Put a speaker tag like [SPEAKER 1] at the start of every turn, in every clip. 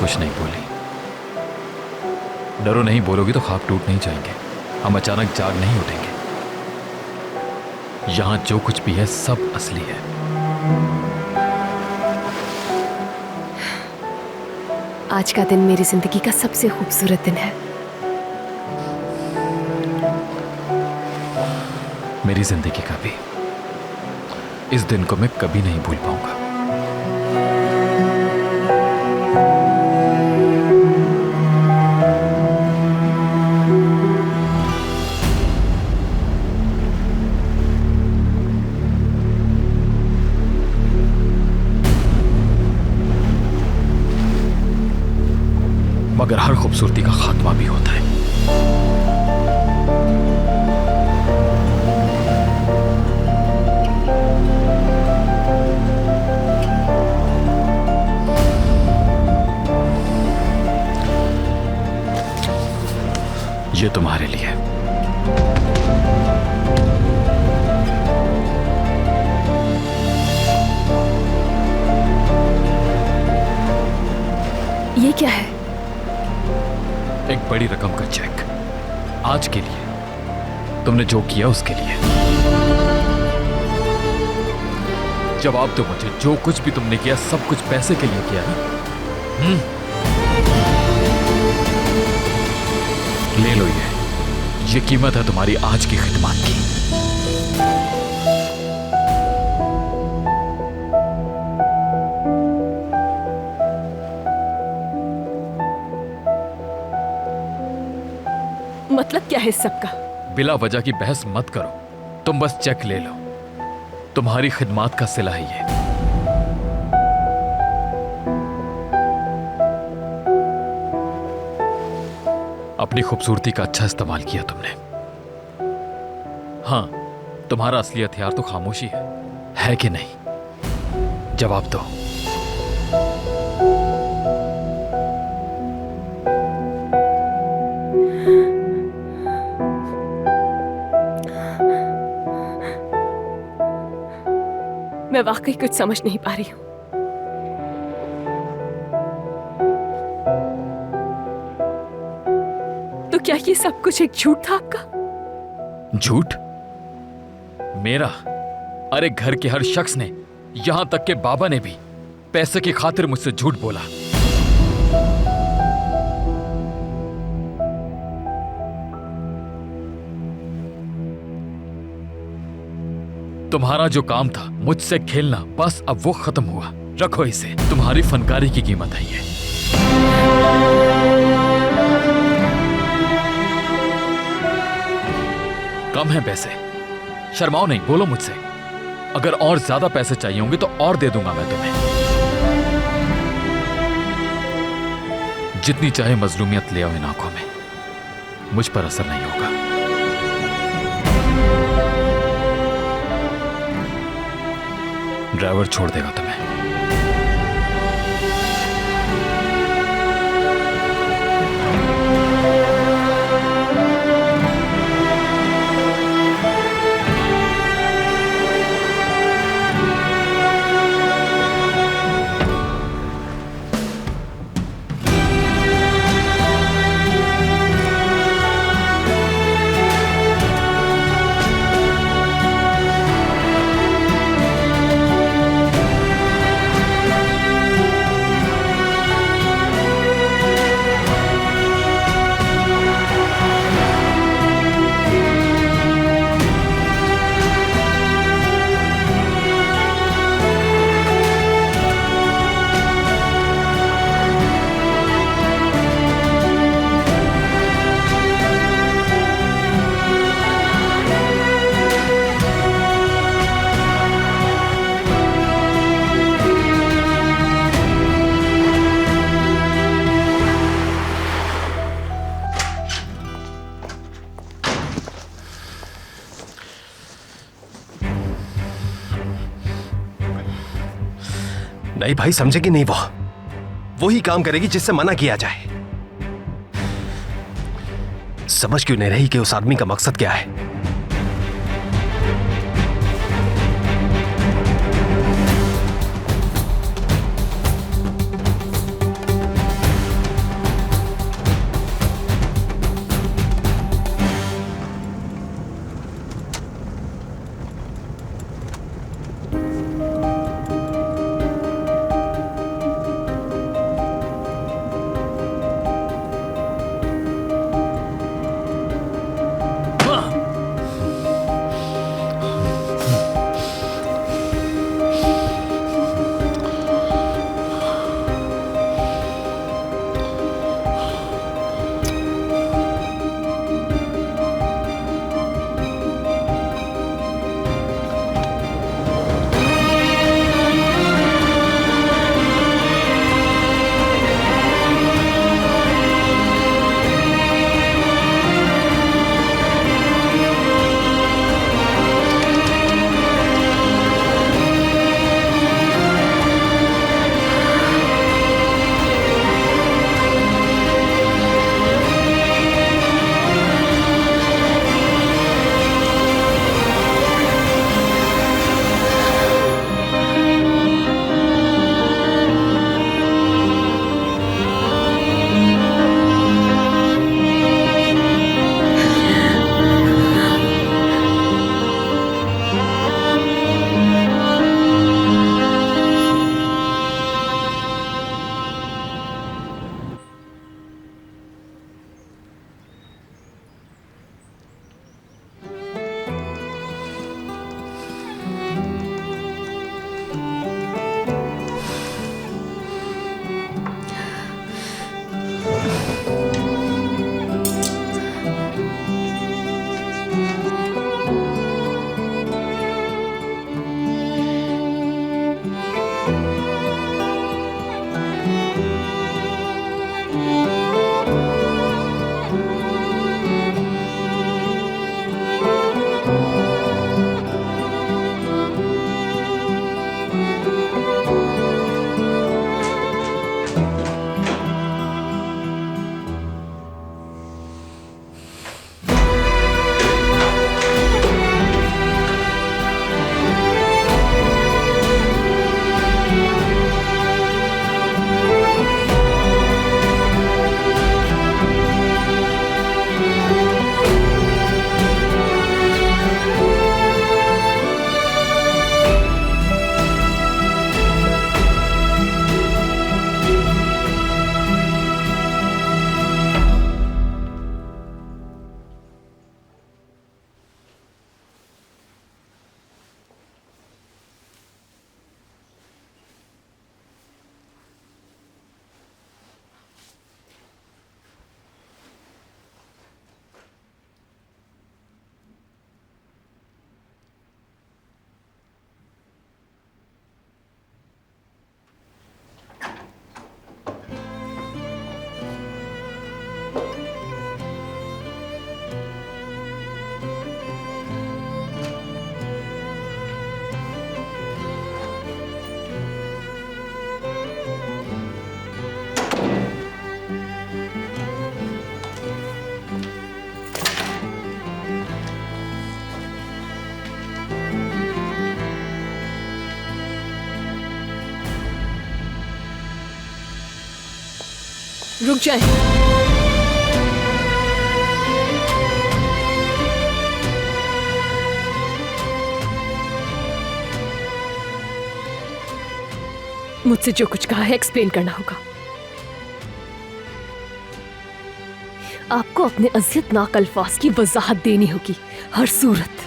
[SPEAKER 1] कुछ नहीं बोली। डरो नहीं बोलोगी तो ख्वाब टूट नहीं जाएंगे, हम अचानक जाग नहीं उठेंगे। यहां जो कुछ भी है सब असली है।
[SPEAKER 2] आज का दिन मेरी जिंदगी का सबसे खूबसूरत दिन है।
[SPEAKER 1] मेरी जिंदगी का भी। इस दिन को मैं कभी नहीं भूल पाऊंगा। मगर हर खूबसूरती का खात्मा भी होता है। ये तुम्हारे लिए।
[SPEAKER 2] ये क्या है?
[SPEAKER 1] एक बड़ी रकम का चेक। आज के लिए। तुमने जो किया उसके लिए। जवाब दो मुझे, जो कुछ भी तुमने किया सब कुछ पैसे के लिए किया ना? ले लो ये कीमत है तुम्हारी आज की खिदमत की।
[SPEAKER 2] मतलब क्या है सबका?
[SPEAKER 1] बिला वजह की बहस मत करो, तुम बस चेक ले लो। तुम्हारी खिदमत का सिला है ये। अपनी खूबसूरती का अच्छा इस्तेमाल किया तुमने। हां, तुम्हारा असली हथियार तो खामोशी है कि नहीं? जवाब दो।
[SPEAKER 2] मैं वाकई कुछ समझ नहीं पा रही हूं। तो क्या ये सब कुछ एक झूठ था आपका?
[SPEAKER 1] झूठ? मेरा? अरे घर के हर शख्स ने, यहां तक के बाबा ने भी पैसे की खातिर मुझसे झूठ बोला। तुम्हारा जो काम था मुझसे खेलना, बस अब वो खत्म हुआ। रखो इसे, तुम्हारी फनकारी की कीमत है ये। कम है पैसे, शर्माओ नहीं, बोलो मुझसे। अगर और ज्यादा पैसे चाहिए होंगे तो और दे दूंगा मैं तुम्हें। जितनी चाहे मजलूमियत ले आओ इन आंखों में, मुझ पर असर नहीं होगा। ड्राइवर छोड़ देगा तुम्हें।
[SPEAKER 3] नहीं भाई, समझेगी नहीं। वो ही काम करेगी जिससे मना किया जाए। समझ क्यों नहीं रही कि उस आदमी का मकसद क्या है?
[SPEAKER 2] रुक जाए। मुझसे जो कुछ कहा है एक्सप्लेन करना होगा। आपको अपने अज़ियतनाक अल्फाज की वजाहत देनी होगी हर सूरत।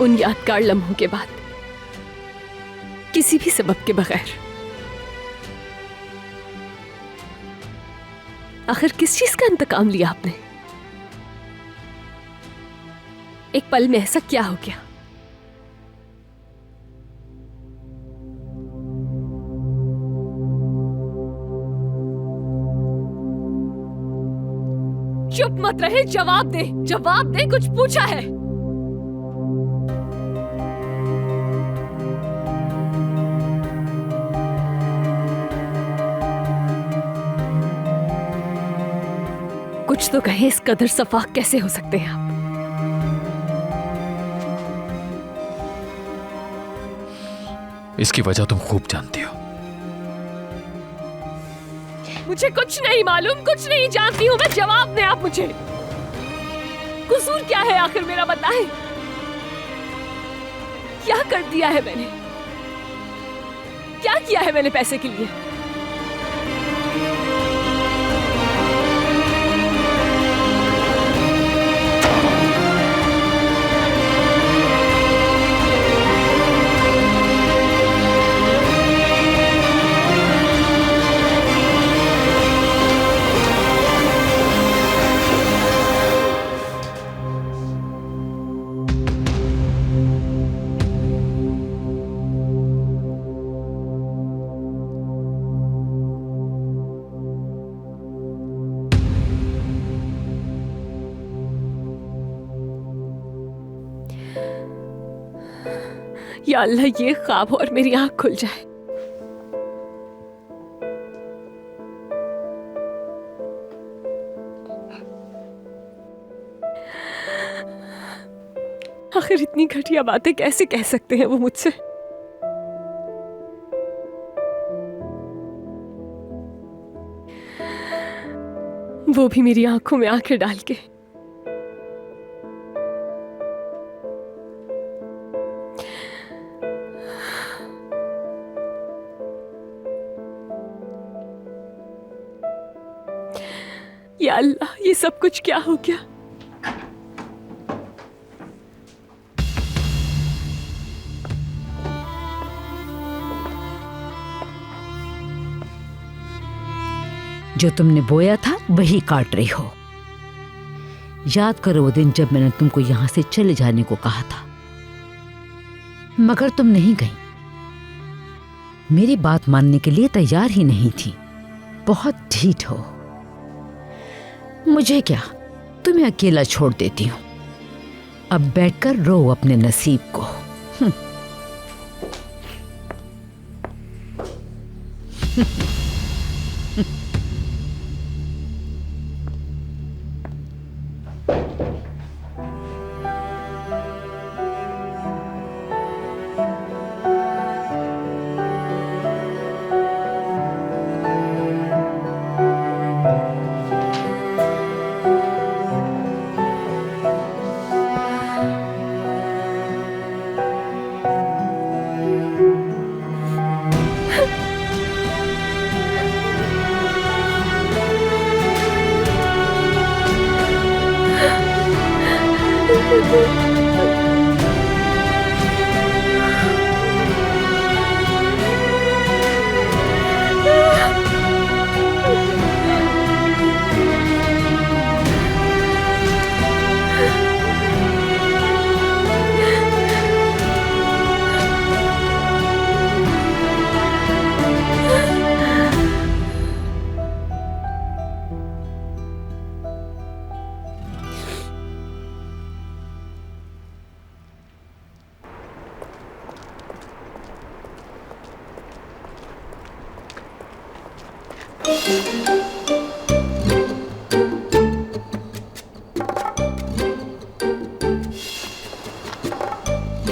[SPEAKER 2] उन यादगार लम्हों के बाद किसी भी सबब के बगैर आखिर किस चीज का इंतकाम लिया आपने? एक पल में ऐसा क्या हो गया? चुप मत रहे, जवाब दे, जवाब दे, कुछ पूछा है। कुछ तो कहे, इस कदर सफाक कैसे हो सकते हैं आप?
[SPEAKER 1] इसकी वजह तुम खूब जानती हो।
[SPEAKER 2] मुझे कुछ नहीं मालूम, कुछ नहीं जानती हूं मैं। जवाब दें आप मुझे। कसूर क्या है आखिर मेरा, बताएं। क्या कर दिया है मैंने? क्या किया है मैंने पैसे के लिए? या अल्लाह, ये ख्वाब और मेरी आंख खुल जाए। आखिर इतनी घटिया बातें कैसे कह सकते हैं वो मुझसे? वो भी मेरी आंखों में आंखें डाल के। या अल्लाह, ये सब कुछ क्या हो गया?
[SPEAKER 4] जो तुमने बोया था वही काट रही हो। याद करो वो दिन जब मैंने तुमको यहां से चले जाने को कहा था, मगर तुम नहीं गई। मेरी बात मानने के लिए तैयार ही नहीं थी। बहुत ढीठ हो। मुझे क्या, तुम्हें अकेला छोड़ देती हूं। अब बैठकर रो अपने नसीब को।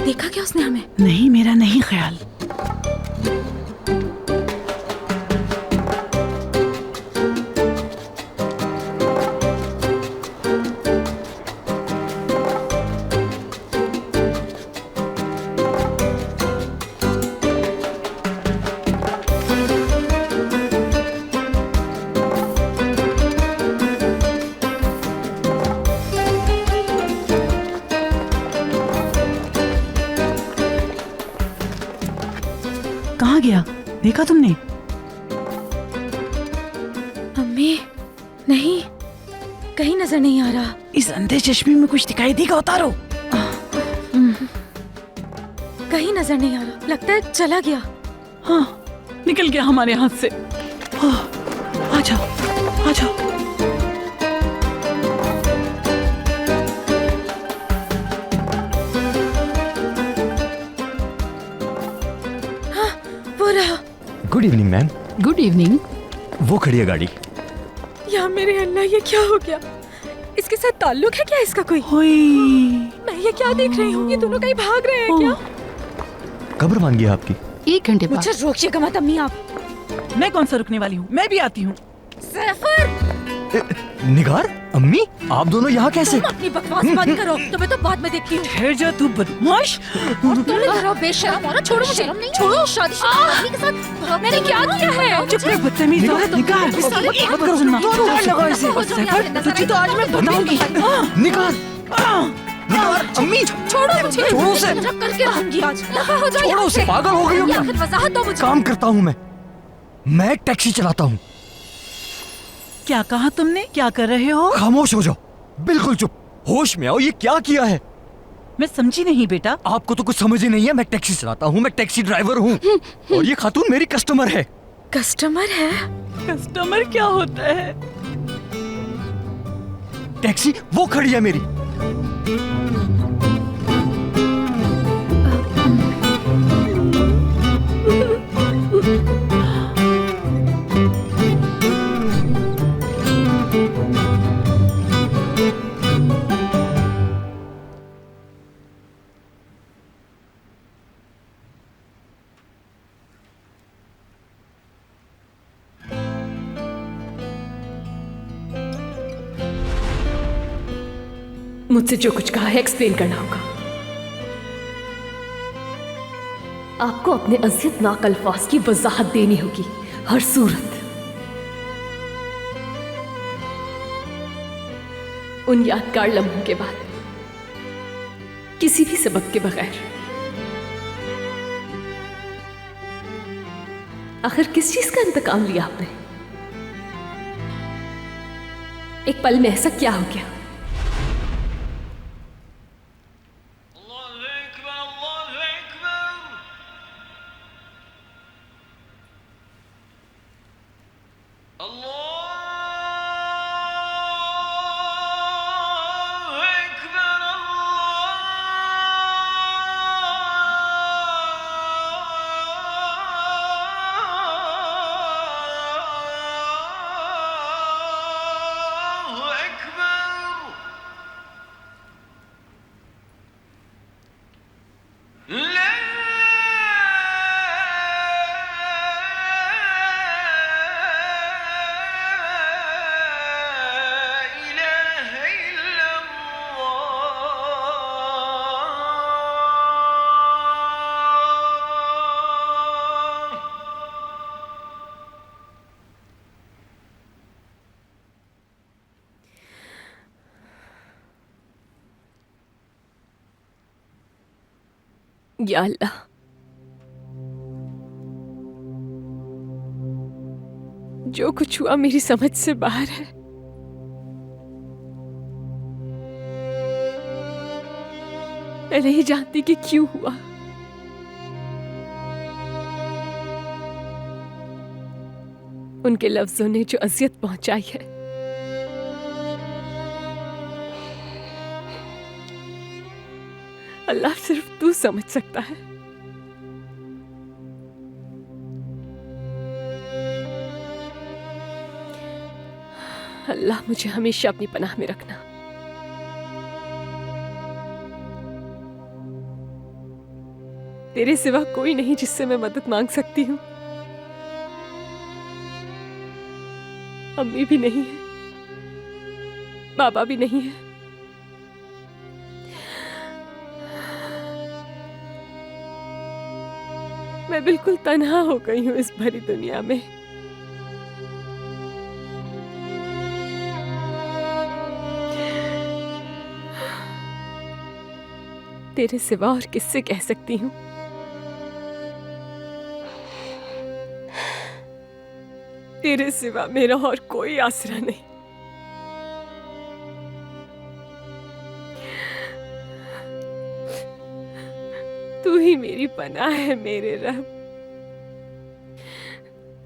[SPEAKER 2] देखा क्या उसने हमें?
[SPEAKER 5] नहीं, मेरा नहीं ख्याल। कहाँ गया? देखा तुमने?
[SPEAKER 2] मम्मी, नहीं, कहीं नजर नहीं आ रहा।
[SPEAKER 5] इस अंधे चश्मे में कुछ दिखाई देगा? उतारो।
[SPEAKER 2] कहीं नजर नहीं आ रहा, लगता है चला गया।
[SPEAKER 5] हाँ, निकल गया हमारे हाथ से। आ जाओ, आ जाओ।
[SPEAKER 2] वो रहा।
[SPEAKER 3] Good evening ma'am.
[SPEAKER 4] Good evening.
[SPEAKER 3] वो खड़ी है गाड़ी।
[SPEAKER 2] या मेरे अल्लाह, ये क्या हो गया? इसके साथ ताल्लुक है क्या इसका कोई?
[SPEAKER 5] होई।
[SPEAKER 2] मैं ये क्या देख रही हूँ? ये दोनों कहीं भाग रहे हैं क्या?
[SPEAKER 3] कब रवानगी है आपकी?
[SPEAKER 4] 1 घंटे बाद।
[SPEAKER 2] मुझे रोकिएगा मत अम्मी आप।
[SPEAKER 5] मैं कौन सा रुकने वाली हूँ? मैं भी आती हूँ।
[SPEAKER 2] सैफर,
[SPEAKER 3] निगार, अम्मी, आप दोनों यहाँ कैसे?
[SPEAKER 2] तुम अपनी बकवास बंद करो, तुम्हें तो बाद में देखती हूँ।
[SPEAKER 5] ठहर जा तू बदमाश।
[SPEAKER 2] और तुम इधर आओ बेशरम, औरत, छोड़ो मुझे, छोड़ो। शादीशुदा आदमी के साथ मैंने क्या किया है?
[SPEAKER 5] चुप रह बदतमीज। निगार, मत करो सुनना। लगाओ इसे। सैफर, तुझे तो आज मैं बताऊंगी।
[SPEAKER 3] निगार, निगार, अम्मी,
[SPEAKER 2] छोड़ो मुझे,
[SPEAKER 3] छोड़ो उसे।
[SPEAKER 2] रख करके रहूंगी आज। दफा हो जाओ
[SPEAKER 3] छोड़ो
[SPEAKER 2] यहाँ
[SPEAKER 3] उसे,
[SPEAKER 2] से।
[SPEAKER 3] पागल हो गई हो क्या?
[SPEAKER 2] या फिर वजाहत दो मुझे।
[SPEAKER 3] काम करता हूँ मैं एक टैक्सी चलाता हूँ।
[SPEAKER 5] क्या कहा तुमने? क्या कर रहे हो?
[SPEAKER 3] खामोश हो जाओ, बिल्कुल चुप। होश में आओ, ये क्या किया है?
[SPEAKER 5] मैं समझी नहीं बेटा।
[SPEAKER 3] आपको तो कुछ समझ ही नहीं है। मैं टैक्सी चलाता हूँ, मैं टैक्सी ड्राइवर हूँ। और ये खातून मेरी कस्टमर है।
[SPEAKER 2] कस्टमर है?
[SPEAKER 5] कस्टमर क्या होता है?
[SPEAKER 3] टैक्सी वो खड़ी है मेरी।
[SPEAKER 2] मुझसे जो कुछ कहा है एक्सप्लेन करना होगा। आपको अपने अज़ियतनाक अल्फाज की वजाहत देनी होगी हर सूरत। उन यादगार लम्हों के बाद, किसी भी सबब के बगैर। आखिर किस चीज का इंतकाम लिया आपने? एक पल में ऐसा क्या हो गया? या अल्लाह, जो कुछ हुआ मेरी समझ से बाहर है। मैं नहीं जानती कि क्यों हुआ। उनके लफ्जों ने जो अजियत पहुंचाई है, अल्लाह सिर्फ तू समझ सकता है। अल्लाह मुझे हमेशा अपनी पनाह में रखना। तेरे सिवा कोई नहीं जिससे मैं मदद मांग सकती हूँ। अम्मी भी नहीं है, बाबा भी नहीं है। मैं बिल्कुल तन्हा हो गई हूँ इस भरी दुनिया में। तेरे सिवा और किससे कह सकती हूँ? तेरे सिवा मेरा और कोई आसरा नहीं। तू ही मेरी पनाह है मेरे रब।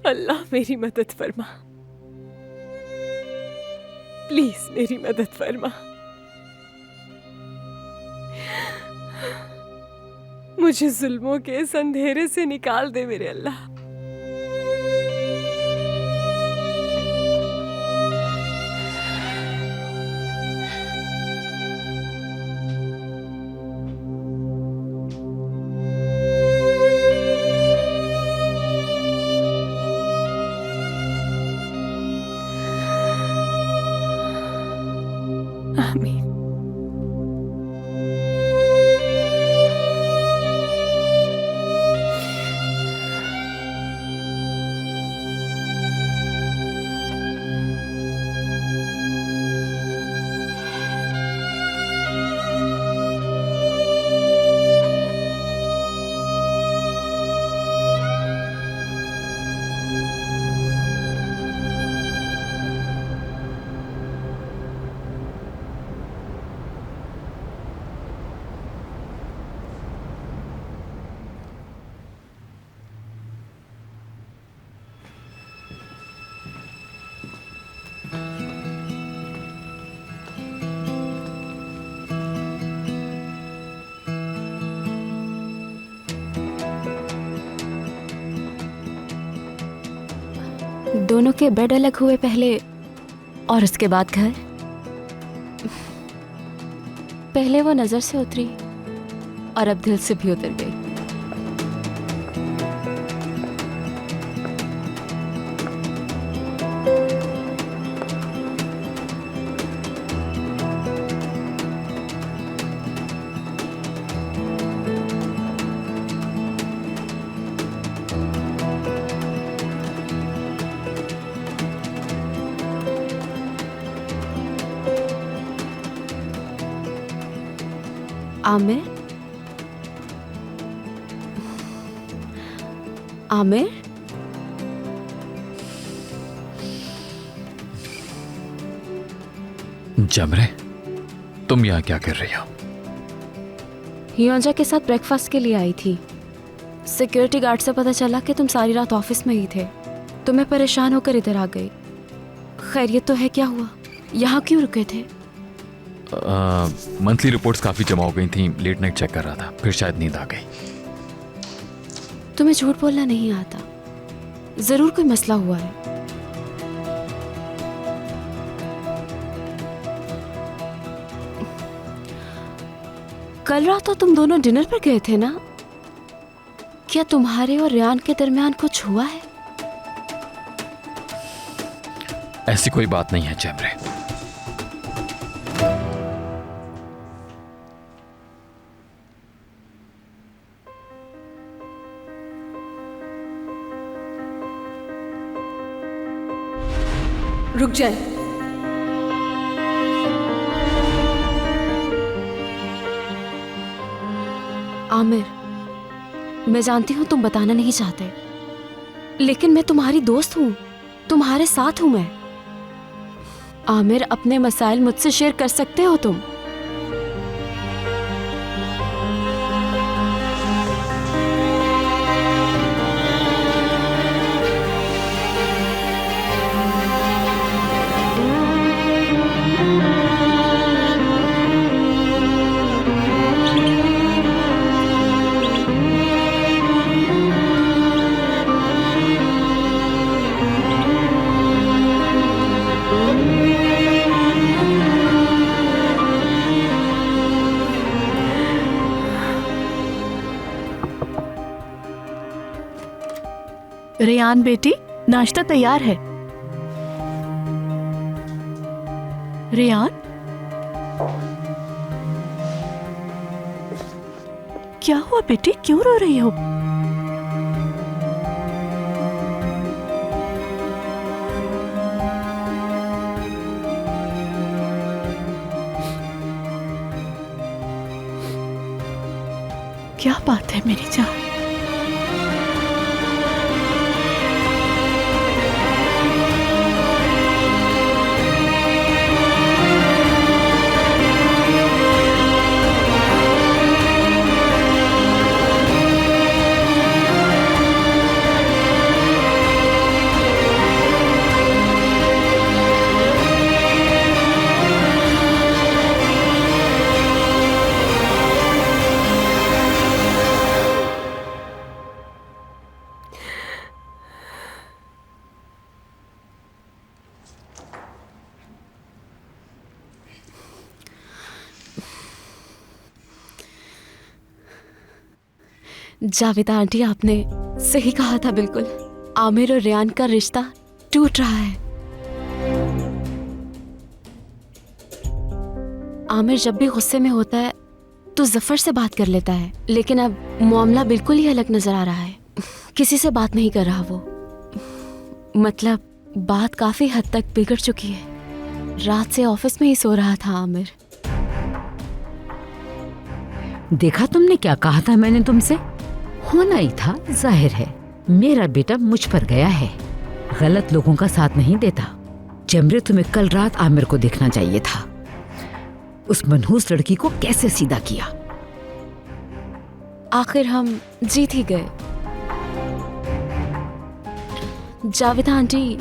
[SPEAKER 2] अल्लाह मेरी मदद फरमा, प्लीज मेरी मदद फरमा। मुझे जुल्मों के इस अंधेरे से निकाल दे मेरे अल्लाह। आमीन।
[SPEAKER 6] दोनों के बेड अलग हुए पहले और उसके बाद घर। पहले वो नजर से उतरी और अब दिल से भी उतर गई। आमिर, आमिर,
[SPEAKER 1] जमरे, तुम यहाँ क्या कर रही हो?
[SPEAKER 6] हियोंजा के साथ ब्रेकफास्ट के लिए आई थी। सिक्योरिटी गार्ड से पता चला कि तुम सारी रात ऑफिस में ही थे, तो मैं परेशान होकर इधर आ गई। खैरियत तो है? क्या हुआ? यहाँ क्यों रुके थे?
[SPEAKER 1] मंथली रिपोर्ट्स काफी जमा हो गई थी, लेट नाइट चेक कर रहा था, फिर शायद नींद आ गई।
[SPEAKER 6] तुम्हें झूठ बोलना नहीं आता, जरूर कोई मसला हुआ है। कल रात तो तुम दोनों डिनर पर गए थे ना? क्या तुम्हारे और रियान के दरमियान कुछ हुआ है?
[SPEAKER 1] ऐसी कोई बात नहीं है जमरे।
[SPEAKER 2] रुक जाए।
[SPEAKER 6] आमिर, मैं जानती हूं तुम बताना नहीं चाहते, लेकिन मैं तुम्हारी दोस्त हूं, तुम्हारे साथ हूं मैं। आमिर, अपने मसाइल मुझसे शेयर कर सकते हो तुम।
[SPEAKER 5] रेयान बेटी, नाश्ता तैयार है। रेयान, क्या हुआ बेटी, क्यों रो रही हो? क्या बात है मेरी जान?
[SPEAKER 6] जावेदा आंटी, आपने सही कहा था बिल्कुल। आमिर और रेयान का रिश्ता टूट रहा है। आमिर जब भी गुस्से में होता है तो जफर से बात कर लेता है, लेकिन अब मामला बिल्कुल ही अलग नजर आ रहा है। किसी से बात नहीं कर रहा वो। मतलब बात काफी हद तक बिगड़ चुकी है। रात से ऑफिस में ही सो रहा था आमिर।
[SPEAKER 4] देखा तुमने क्या कहा था मैंने तुमसे? होना ही था, जाहिर है। मेरा बेटा मुझ पर गया है, गलत लोगों का साथ नहीं देता। जमरे, तुम्हें कल रात आमिर को देखना चाहिए था। उस मनहूस लड़की को कैसे सीधा किया।
[SPEAKER 6] आखिर हम जीत ही गए। जावेदा आंटी,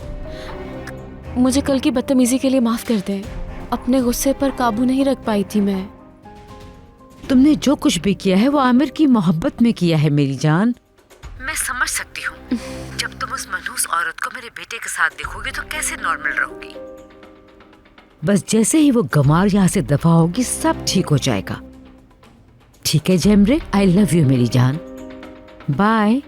[SPEAKER 6] मुझे कल की बदतमीजी के लिए माफ कर दें। अपने गुस्से पर काबू नहीं रख पाई थी मैं।
[SPEAKER 4] तुमने जो कुछ भी किया है वो आमिर की मोहब्बत में किया है मेरी जान। मैं समझ सकती हूँ। जब तुम उस मनहूस औरत को मेरे बेटे के साथ देखोगे तो कैसे नॉर्मल रहोगी। बस जैसे ही वो गमार यहाँ से दफा होगी सब ठीक हो जाएगा। ठीक है जेमरे, आई लव यू मेरी जान। बाय।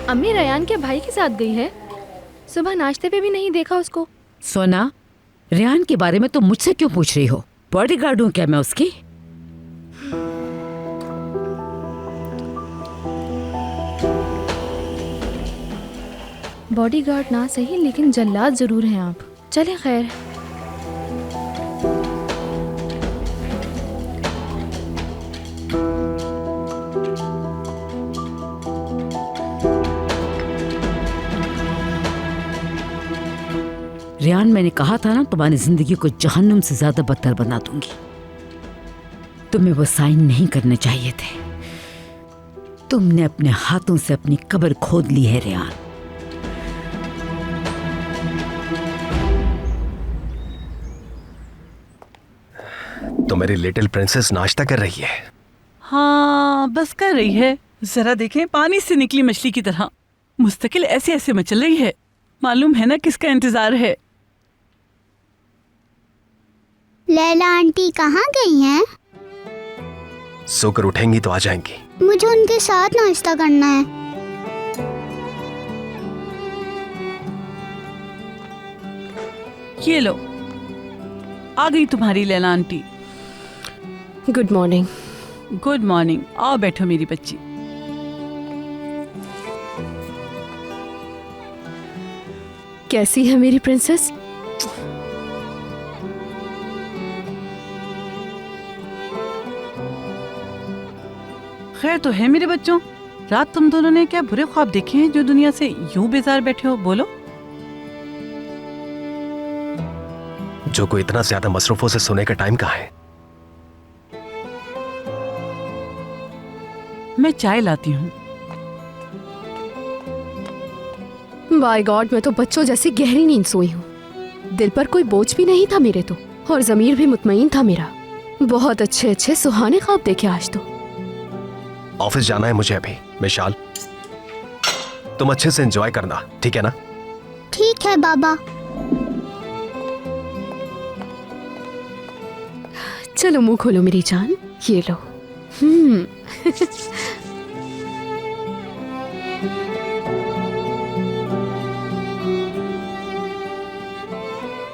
[SPEAKER 7] अम्मी रेयान के भाई के साथ गई है। सुबह नाश्ते पे भी नहीं देखा उसको।
[SPEAKER 4] सोना, रेयान के बारे में तुम मुझसे क्यों पूछ रही हो? बॉडीगार्ड हूँ क्या मैं उसकी?
[SPEAKER 7] बॉडीगार्ड ना सही, लेकिन जल्लाद जरूर हैं आप। चले खैर।
[SPEAKER 4] रेयान, मैंने कहा था ना तुम्हारी जिंदगी को जहन्नुम से ज्यादा बदतर बना दूंगी। तुम्हें वो साइन नहीं करने चाहिए थे। तुमने अपने हाथों से अपनी कब्र खोद ली है रेयान।
[SPEAKER 3] तो मेरी लिटिल प्रिंसेस नाश्ता कर रही है।
[SPEAKER 5] हाँ, बस कर रही है। जरा देखें, पानी से निकली मछली की तरह मुस्तकिल ऐसे ऐसे मचल रही है। मालूम है ना किसका इंतजार है।
[SPEAKER 8] लैला आंटी कहाँ गई हैं?
[SPEAKER 3] सोकर उठेंगी तो आ जाएंगी।
[SPEAKER 8] मुझे उनके साथ नाश्ता करना है।
[SPEAKER 5] ये लो, आ गई तुम्हारी Laila aunty.
[SPEAKER 6] Good morning.
[SPEAKER 5] Good morning. आओ बैठो मेरी बच्ची।
[SPEAKER 6] कैसी है मेरी प्रिंसेस?
[SPEAKER 5] खैर तो है मेरे बच्चों। रात तुम दोनों ने क्या बुरे ख्वाब देखे हैं जो दुनिया से यूं बेजार बैठे हो? बोलो।
[SPEAKER 3] जो कोई इतना ज्यादा मसरूफों से सोने का टाइम कहाँ है?
[SPEAKER 5] मैं चाय लाती हूँ।
[SPEAKER 2] बाय गॉड, मैं तो बच्चों जैसी गहरी नींद सोई हूँ। दिल पर कोई बोझ भी नहीं था मेरे तो, और ज़मीर भी मुतमईन था मेरा। बहुत अच्छे अच्छे सुहाने ख्वाब देखे आज तो।
[SPEAKER 3] ऑफिस जाना है मुझे अभी। मिशाल, तुम अच्छे से एंजॉय करना, ठीक है ना?
[SPEAKER 8] ठीक है बाबा।
[SPEAKER 2] चलो मुंह खोलो मेरी जान, ये लो।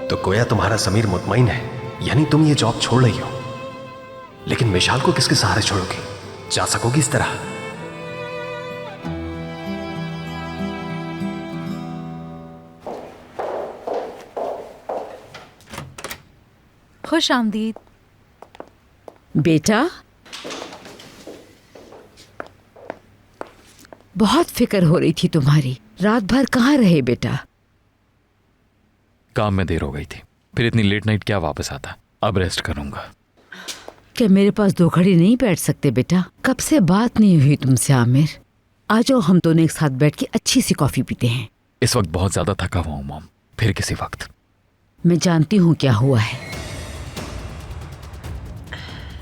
[SPEAKER 3] तो गोया तुम्हारा समीर मुतमईन है, यानी तुम ये जॉब छोड़ रही हो। लेकिन विशाल को किसके सहारे छोड़ोगी? जा सकोगी इस तरह?
[SPEAKER 9] खुश आमदीद।
[SPEAKER 4] बेटा, बहुत फिक्र हो रही थी तुम्हारी। रात भर कहाँ रहे बेटा?
[SPEAKER 1] काम में देर हो गई थी, फिर इतनी लेट नाइट क्या वापस आता। अब रेस्ट करूंगा।
[SPEAKER 4] क्या मेरे पास 2 घड़ी नहीं बैठ सकते बेटा? कब से बात नहीं हुई तुमसे आमिर। आ जाओ, हम दोनों एक साथ बैठ के अच्छी सी कॉफी पीते हैं।
[SPEAKER 1] इस वक्त बहुत ज्यादा थका हुआ हूं मॉम, फिर किसी वक्त।
[SPEAKER 4] मैं जानती हूँ क्या हुआ है।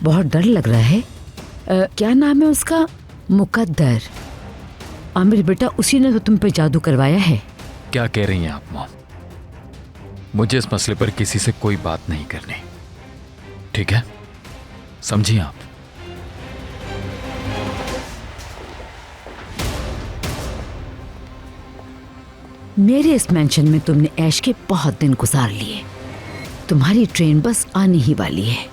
[SPEAKER 4] बहुत डर लग रहा है। क्या नाम है उसका? मुकद्दर। आमिर बेटा, उसी ने तो तुम पे जादू करवाया है।
[SPEAKER 1] क्या कह रही हैं आप मॉम? मुझे इस मसले पर किसी से कोई बात नहीं करनी, ठीक है? समझिए आप।
[SPEAKER 4] मेरे इस मेंशन में तुमने ऐश के बहुत दिन गुजार लिए। तुम्हारी ट्रेन बस आने ही वाली है।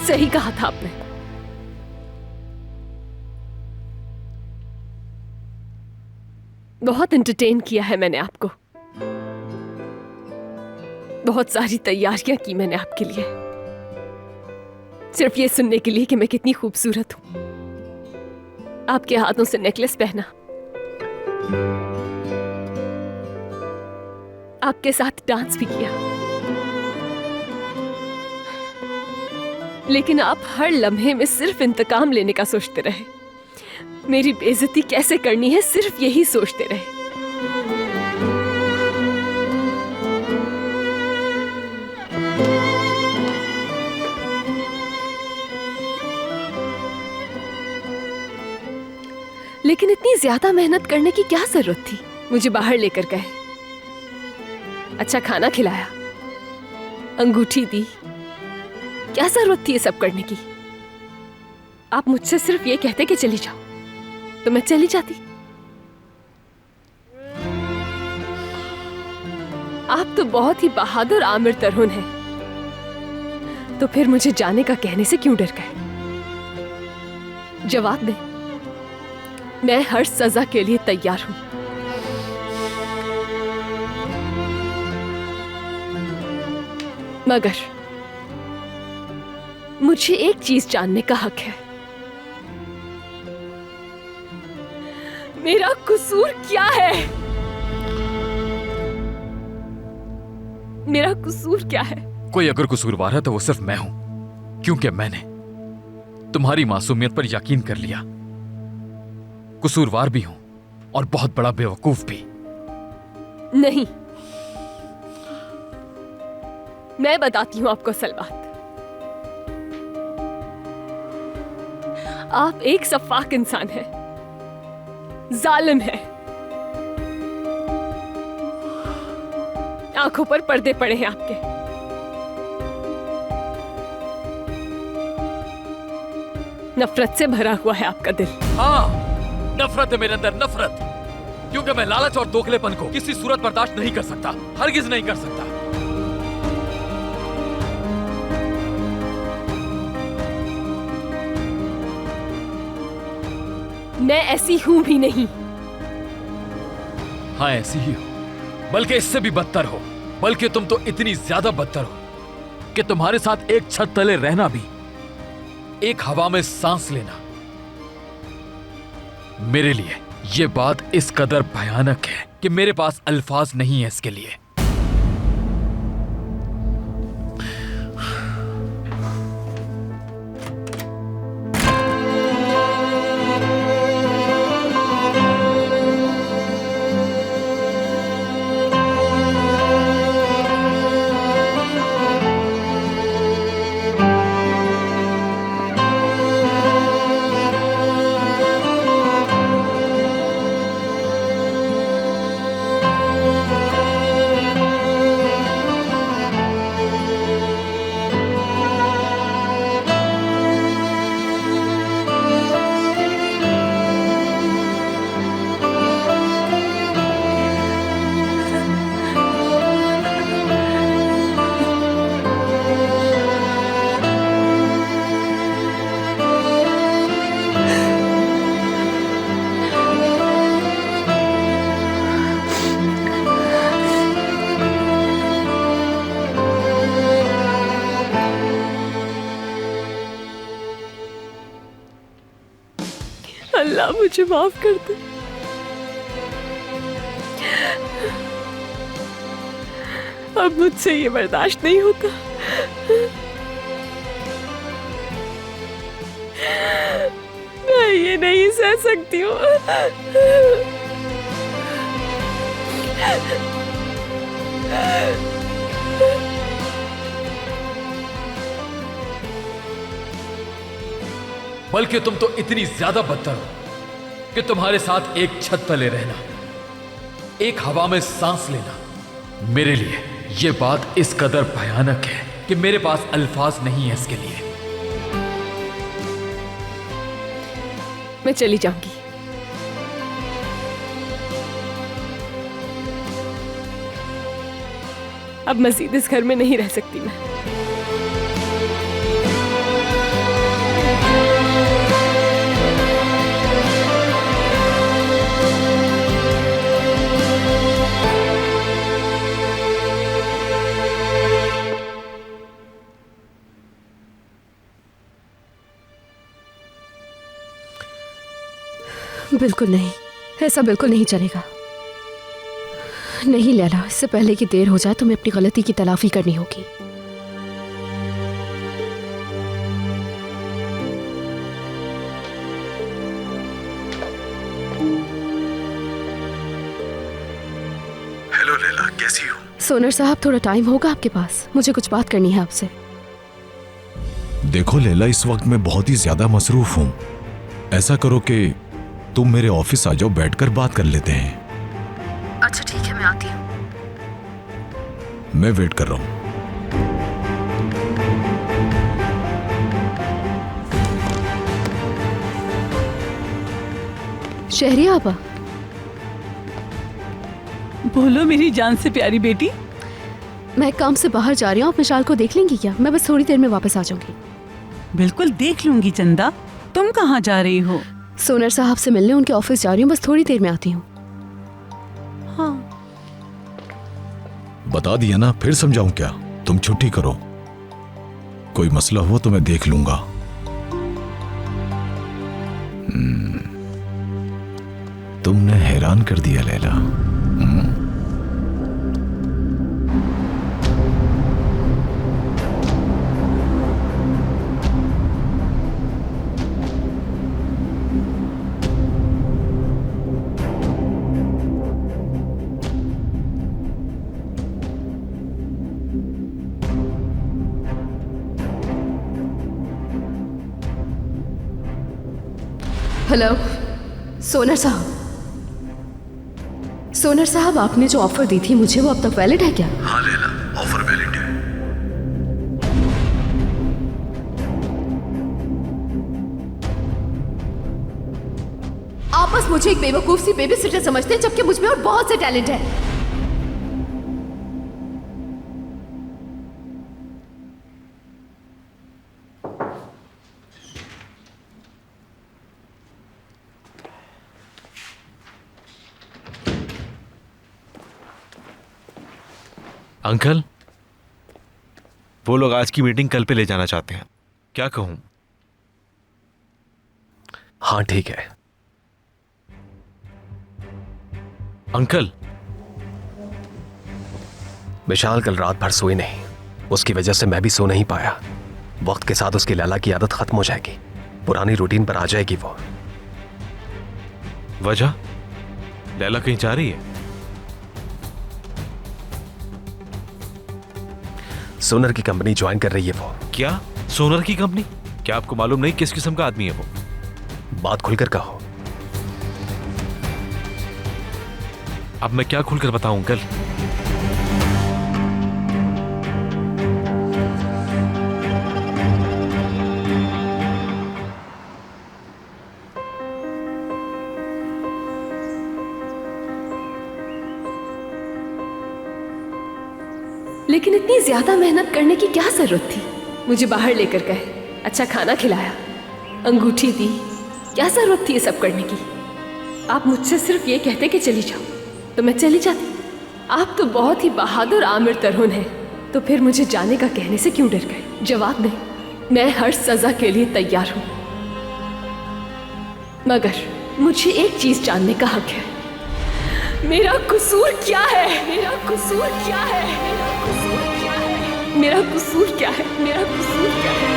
[SPEAKER 2] सही कहा था आपने। बहुत एंटरटेन किया है मैंने आपको। बहुत सारी तैयारियां की मैंने आपके लिए, सिर्फ ये सुनने के लिए कि मैं कितनी खूबसूरत हूं। आपके हाथों से नेकलेस पहना, आपके साथ डांस भी किया, लेकिन आप हर लम्हे में सिर्फ इंतकाम लेने का सोचते रहे। मेरी बेइज्जती कैसे करनी है, सिर्फ यही सोचते रहे। लेकिन इतनी ज्यादा मेहनत करने की क्या जरूरत थी? मुझे बाहर लेकर गए, अच्छा खाना खिलाया, अंगूठी दी। क्या जरूरत थी ये सब करने की? आप मुझसे सिर्फ ये कहते कि चली जाओ, तो मैं चली जाती। आप तो बहुत ही बहादुर आमिर तरहुन हैं, तो फिर मुझे जाने का कहने से क्यों डर गए? जवाब दे। मैं हर सजा के लिए तैयार हूं। मगर मुझे एक चीज जानने का हक है। मेरा कसूर क्या है? मेरा कसूर क्या है?
[SPEAKER 1] कोई अगर कसूरवार है तो वो सिर्फ मैं हूं, क्योंकि मैंने तुम्हारी मासूमियत पर यकीन कर लिया। कसूरवार भी हूं और बहुत बड़ा बेवकूफ भी।
[SPEAKER 2] नहीं, मैं बताती हूं आपको असल बात। आप एक सफाक इंसान हैं, जालिम है। आंखों पर पर्दे पड़े हैं आपके। नफरत से भरा हुआ है आपका दिल।
[SPEAKER 1] हाँ, नफरत है मेरे अंदर, नफरत। क्योंकि मैं लालच और दोगलेपन को किसी सूरत बर्दाश्त नहीं कर सकता, हरगिज नहीं कर सकता।
[SPEAKER 2] मैं ऐसी हूं भी नहीं।
[SPEAKER 1] हाँ, ऐसी ही हो, बल्कि इससे भी बदतर हो। बल्कि तुम तो इतनी ज्यादा बदतर हो कि तुम्हारे साथ एक छत तले रहना भी, एक हवा में सांस लेना, मेरे लिए यह बात इस कदर भयानक है कि मेरे पास अल्फाज नहीं है इसके लिए।
[SPEAKER 2] अल्लाह मुझे माफ कर दे। अब मुझसे ये बर्दाश्त नहीं होता। मैं ये नहीं सह सकती हूँ।
[SPEAKER 1] बल्कि तुम तो इतनी ज्यादा बदतर हो कि तुम्हारे साथ एक छत तले रहना, एक हवा में सांस लेना, मेरे लिए यह बात इस कदर भयानक है कि मेरे पास अल्फाज नहीं है इसके लिए।
[SPEAKER 2] मैं चली जाऊंगी। अब मजीद इस घर में नहीं रह सकती मैं। बिल्कुल नहीं, ऐसा बिल्कुल नहीं चलेगा। नहीं लैला, इससे पहले कि देर हो जाए तुम्हें अपनी गलती की तलाफी करनी होगी।
[SPEAKER 3] हेलो लैला, कैसी हो?
[SPEAKER 2] सोनर साहब, थोड़ा टाइम होगा आपके पास? मुझे कुछ बात करनी है आपसे।
[SPEAKER 10] देखो लैला, इस वक्त मैं बहुत ही ज्यादा मसरूफ हूं। ऐसा करो कि तुम मेरे ऑफिस आ जाओ, बैठकर बात कर लेते हैं।
[SPEAKER 4] अच्छा ठीक है, मैं आती हूँ।
[SPEAKER 10] मैं वेट कर रहा हूं।
[SPEAKER 2] शहरियाबा,
[SPEAKER 5] बोलो मेरी जान से प्यारी बेटी।
[SPEAKER 2] मैं काम से बाहर जा रही हूँ, आप मिशाल को देख लेंगी क्या? मैं बस थोड़ी देर में वापस आ जाऊंगी।
[SPEAKER 5] बिल्कुल देख लूंगी चंदा, तुम कहाँ जा रही हो?
[SPEAKER 2] सोनर साहब से मिलने उनके ऑफिस जा रही हूँ, बस थोड़ी देर में आती हूँ।
[SPEAKER 5] हाँ।
[SPEAKER 10] बता दिया ना, फिर समझाऊं क्या? तुम छुट्टी करो, कोई मसला हो तो मैं देख लूंगा। तुमने हैरान कर दिया लैला।
[SPEAKER 2] हेलो सोनर साहब। सोनर साहब, आपने जो ऑफर दी थी मुझे, वो अब तक वैलिड है क्या?
[SPEAKER 10] हाँ लैला, ऑफर वैलिड है।
[SPEAKER 2] आप बस मुझे एक बेवकूफ सी बेबी सिटर समझते हैं, जबकि मुझ में और बहुत से टैलेंट है।
[SPEAKER 11] अंकल, वो लोग आज की मीटिंग कल पे ले जाना चाहते हैं, क्या कहूं?
[SPEAKER 3] हाँ ठीक है।
[SPEAKER 11] अंकल,
[SPEAKER 3] विशाल कल रात भर सोई नहीं, उसकी वजह से मैं भी सो नहीं पाया। वक्त के साथ उसकी लैला की आदत खत्म हो जाएगी, पुरानी रूटीन पर आ जाएगी वो।
[SPEAKER 11] वजह? लैला कहीं जा रही है?
[SPEAKER 3] सोनर की कंपनी ज्वाइन कर रही है वो।
[SPEAKER 11] क्या? सोनर की कंपनी? क्या आपको मालूम नहीं किस किस्म का आदमी है वो?
[SPEAKER 3] बात खुलकर कहो।
[SPEAKER 11] अब मैं क्या खुलकर बताऊं अंकल?
[SPEAKER 2] लेकिन इतनी ज्यादा मेहनत करने की क्या जरूरत थी? मुझे बाहर लेकर गए, अच्छा खाना खिलाया, अंगूठी दी, क्या जरूरत थी ये सब करने की? आप मुझसे सिर्फ ये कहते कि चली जाओ तो मैं चली जाती। आप तो बहुत ही बहादुर आमिर तरहुन हैं, तो फिर मुझे जाने का कहने से क्यों डर गए? जवाब नहीं, मैं हर सजा के लिए तैयार हूं, मगर मुझे एक चीज जानने का हक है। मेरा कसूर क्या है? मेरा कसूर क्या है? मेरा कसूर क्या है? मेरा कसूर क्या है? मेरा कसूर क्या है?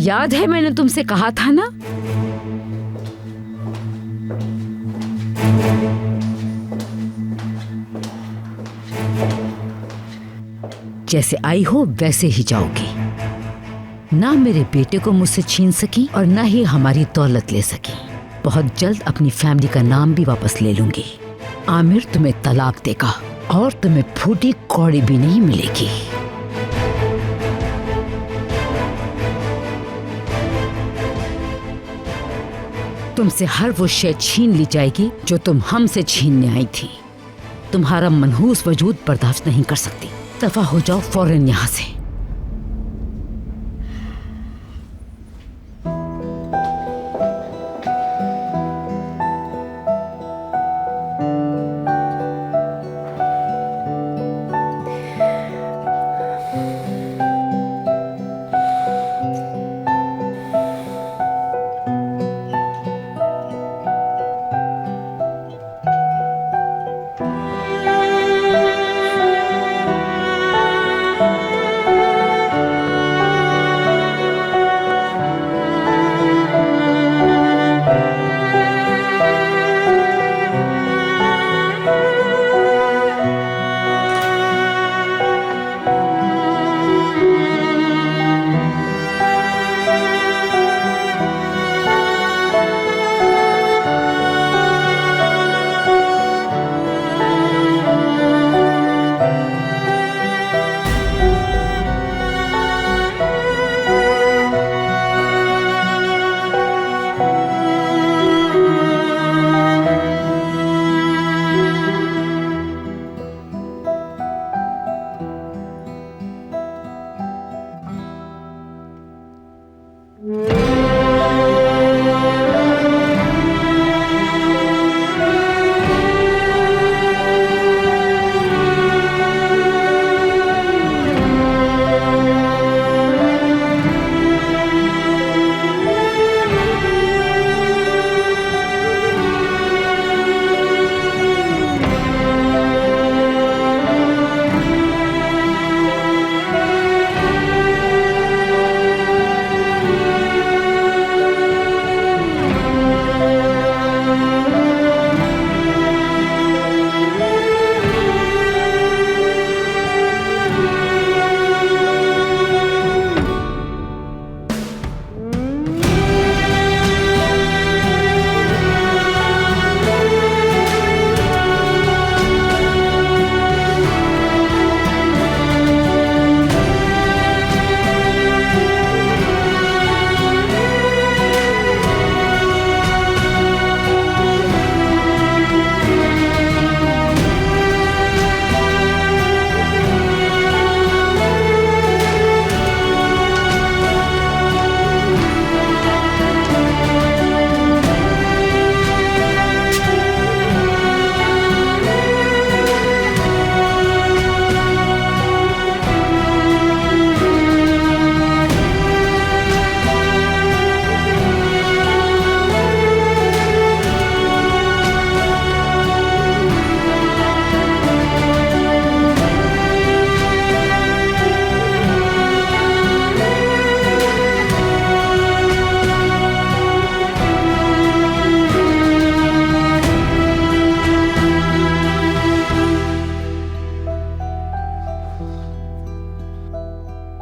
[SPEAKER 4] याद है मैंने तुमसे कहा था ना, जैसे आई हो वैसे ही जाओगी। ना मेरे बेटे को मुझसे छीन सकी और ना ही हमारी दौलत ले सकी। बहुत जल्द अपनी फैमिली का नाम भी वापस ले लूंगी। आमिर तुम्हें तलाक देगा और तुम्हें फूटी कौड़ी भी नहीं मिलेगी। तुमसे हर वो शय छीन ली जाएगी जो तुम हमसे छीनने आई थी। तुम्हारा मनहूस वजूद बर्दाश्त नहीं कर सकती। दफा हो जाओ फौरन यहाँ से।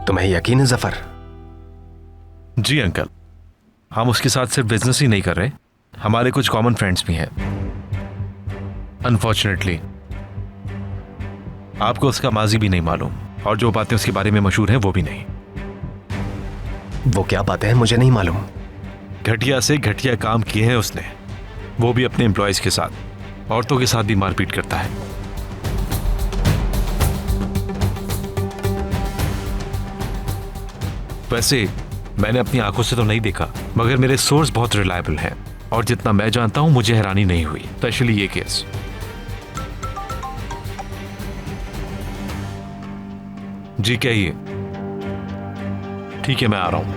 [SPEAKER 3] तुम्हें यकीन है जफर?
[SPEAKER 11] जी अंकल, हम उसके साथ सिर्फ बिजनेस ही नहीं कर रहे, हमारे कुछ कॉमन फ्रेंड्स भी हैं। अनफॉर्चुनेटली आपको उसका माजी भी नहीं मालूम और जो बातें उसके बारे में मशहूर हैं वो भी नहीं।
[SPEAKER 3] वो क्या बातें हैं मुझे नहीं मालूम।
[SPEAKER 11] घटिया से घटिया काम किए हैं उसने, वो भी अपने एम्प्लॉयज के साथ। औरतों के साथ भी मारपीट करता है। वैसे मैंने अपनी आंखों से तो नहीं देखा, मगर मेरे सोर्स बहुत रिलायबल हैं और जितना मैं जानता हूं मुझे हैरानी नहीं हुई, स्पेशली ये केस। जी कहिए। ठीक है, मैं आ रहा हूं।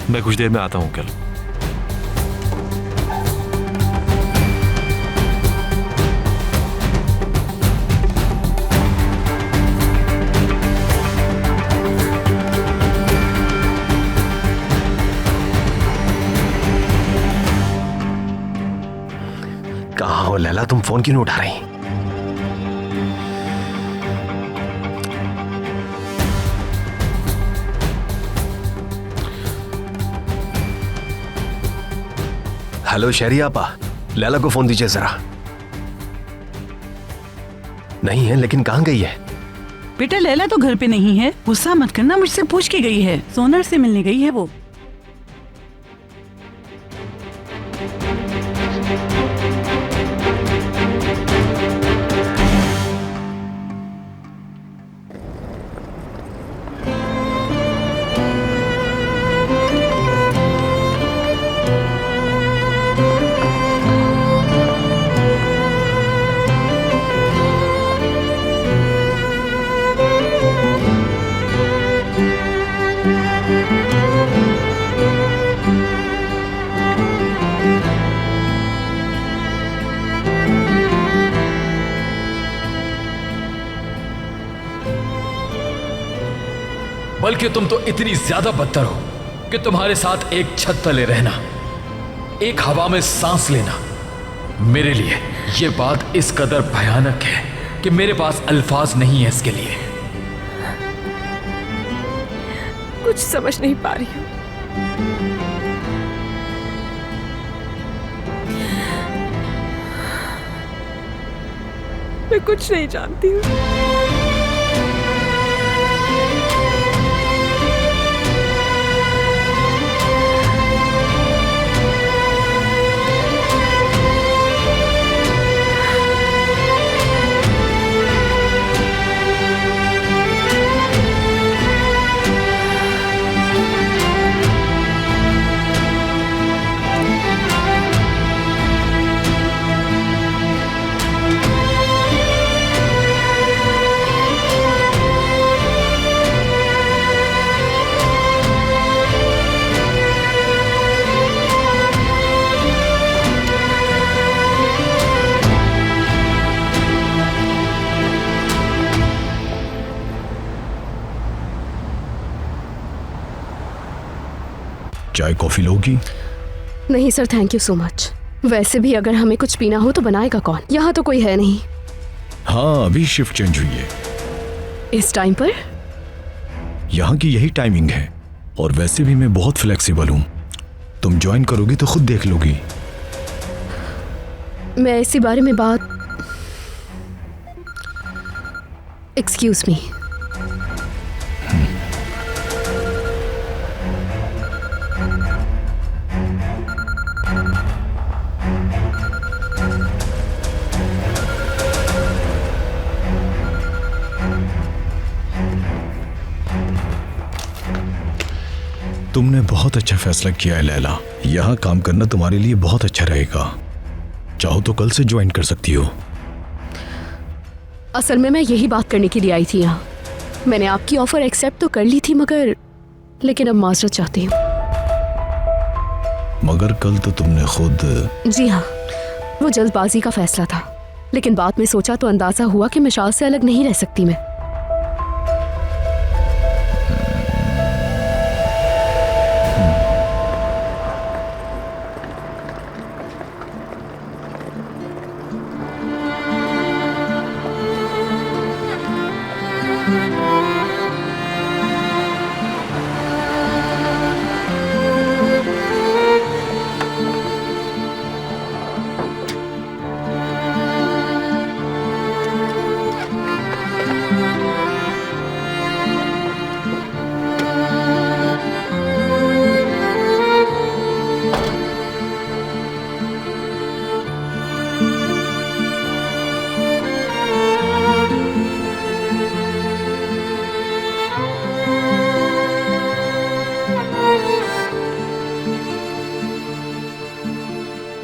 [SPEAKER 11] मैं कुछ देर में आता हूं अंकल।
[SPEAKER 3] कहाँ हो लैला? तुम फोन क्यों नहीं उठा रही? हेलो शहरिया आपा, लैला को फोन दीजिए जरा। नहीं है, लेकिन कहाँ गई है?
[SPEAKER 5] बेटा लैला तो घर पे नहीं है, गुस्सा मत करना, मुझसे पूछ के गई है, सोनर से मिलने गई है वो।
[SPEAKER 1] बल्कि तुम तो इतनी ज्यादा बदतर हो कि तुम्हारे साथ एक छत तले रहना, एक हवा में सांस लेना, मेरे लिए ये बात इस कदर भयानक है कि मेरे पास अल्फाज नहीं है इसके लिए।
[SPEAKER 2] कुछ समझ नहीं पा रही हूँ। मैं कुछ नहीं जानती हूँ।
[SPEAKER 10] चाय कॉफी लोगी?
[SPEAKER 2] नहीं sir, thank you so much. वैसे भी अगर हमें कुछ पीना हो तो बनाएगा कौन? यहाँ तो कोई है नहीं।
[SPEAKER 10] हाँ, अभी शिफ्ट चेंज हुई है।
[SPEAKER 2] इस टाइम पर?
[SPEAKER 10] यहाँ की यही टाइमिंग है, और वैसे भी मैं बहुत फ्लेक्सिबल हूँ। तुम ज्वाइन करोगी तो खुद देख लोगी।
[SPEAKER 2] मैं इसी बारे में बात। Excuse me.
[SPEAKER 10] तुमने बहुत अच्छा फैसला किया है लैला। यहाँ काम करना तुम्हारे लिए बहुत अच्छा रहेगा। चाहो तो कल से ज्वाइन कर सकती हो।
[SPEAKER 2] असल में मैं यही बात करने के लिए आई थी यहाँ। मैंने आपकी ऑफर एक्सेप्ट तो कर ली थी, लेकिन अब माजरत चाहती हूँ।
[SPEAKER 10] मगर कल तो तुमने खुद।
[SPEAKER 2] जी हाँ, वो जल्दबाजी का फैसला था, लेकिन बाद में सोचा तो अंदाजा हुआ कि मिशाल से अलग नहीं रह सकती मैं।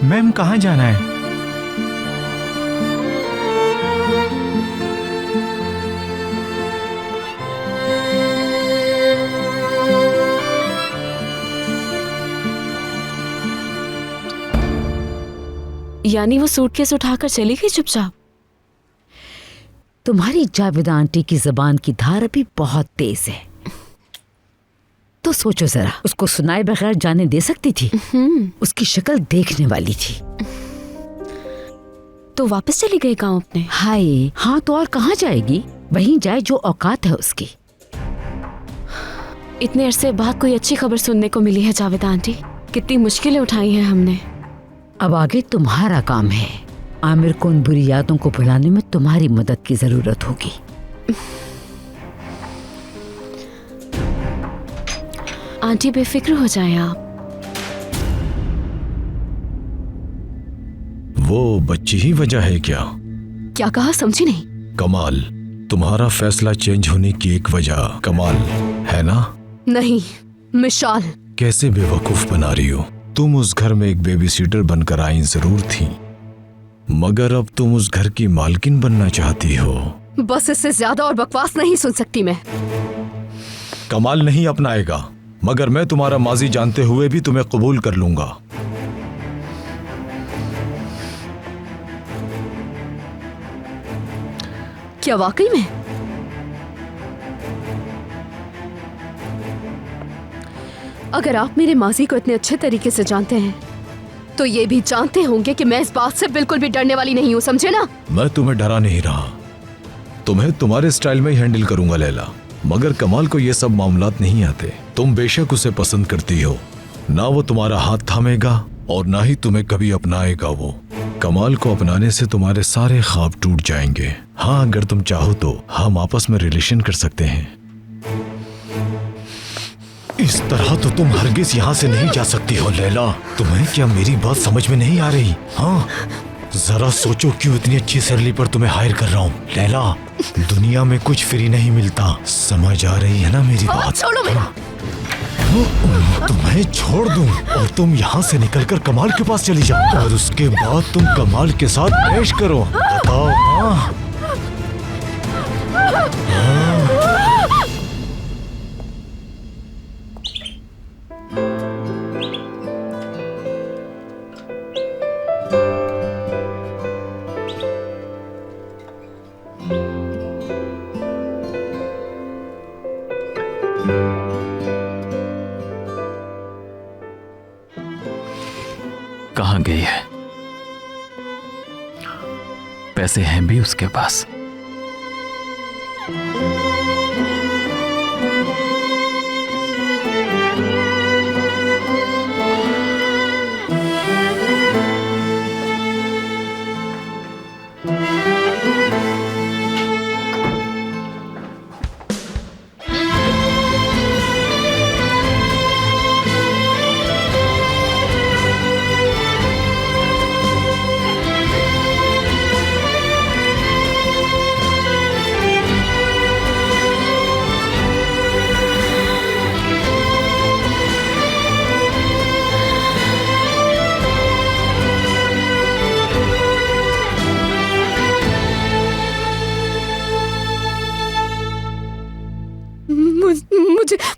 [SPEAKER 10] मैम, कहाँ जाना है?
[SPEAKER 6] यानी वो सूटकेस उठाकर चली गई चुपचाप?
[SPEAKER 4] तुम्हारी जावेदा आंटी की जबान की धार अभी बहुत तेज है, तो सोचो जरा, उसको सुनाए बगैर जाने दे सकती थी? उसकी शक्ल देखने वाली थी।
[SPEAKER 6] तो वापस चली गई गांव अपने?
[SPEAKER 4] हाय, हाँ तो और कहाँ जाएगी? वहीं जाए जो औकात है उसकी।
[SPEAKER 6] इतने अरसे बाद कोई अच्छी खबर सुनने को मिली है जावेदा आंटी। कितनी मुश्किलें उठाई हैं हमने,
[SPEAKER 4] अब आगे तुम्हारा काम है। आमिर को उन बुरी यादों को भुलाने में तुम्हारी मदद की जरूरत होगी।
[SPEAKER 6] आंटी बेफिक्र हो जाएं आप।
[SPEAKER 10] वो बच्ची ही वजह है क्या?
[SPEAKER 2] क्या कहा समझी नहीं।
[SPEAKER 10] कमाल, तुम्हारा फैसला चेंज होने की एक वजह कमाल है ना?
[SPEAKER 2] नहीं मिशाल।
[SPEAKER 10] कैसे बेवकूफ बना रही हो? तुम उस घर में एक बेबी सीटर बनकर आई जरूर थी, मगर अब तुम उस घर की मालकिन बनना चाहती हो।
[SPEAKER 2] बस इससे ज्यादा और बकवास नहीं सुन सकती मैं।
[SPEAKER 10] कमाल नहीं अपनाएगा, मगर मैं तुम्हारा माजी जानते हुए भी तुम्हें कबूल कर लूंगा।
[SPEAKER 2] क्या वाकई में? अगर आप मेरे माजी को इतने अच्छे तरीके से जानते हैं तो ये भी जानते होंगे कि मैं इस बात से बिल्कुल भी डरने वाली नहीं हूं, समझे ना? मैं
[SPEAKER 10] तुम्हें डरा नहीं रहा, तुम्हें तुम्हारे स्टाइल में ही हैंडल करूंगा लैला। मगर कमाल को ये सब मामलात नहीं आते। तुम बेशक उसे पसंद करती हो, ना वो तुम्हारा हाथ थामेगा और ना ही तुम्हें कभी अपनाएगा। वो कमाल को अपनाने से तुम्हारे सारे ख्वाब टूट जाएंगे। हाँ, अगर तुम चाहो तो हम आपस में रिलेशन कर सकते हैं। इस तरह तो तुम हरगिज यहाँ से नहीं जा सकती हो लैला। तुम्हें क्या मेरी बात समझ में नहीं आ रही? हाँ, जरा सोचो क्यों इतनी अच्छी सैलरी पर तुम्हें हायर कर रहा हूँ लैला। दुनिया में कुछ फ्री नहीं मिलता, समझ आ रही है ना मेरी बात?
[SPEAKER 2] छोड़ो मेरा।
[SPEAKER 10] तुम्हें छोड़ दूं और तुम यहाँ से निकलकर कमाल के पास चली जाओ और उसके बाद तुम कमाल के साथ ऐश करो। बताओ। हाँ।
[SPEAKER 1] कहाँ गई है? पैसे हैं भी उसके पास।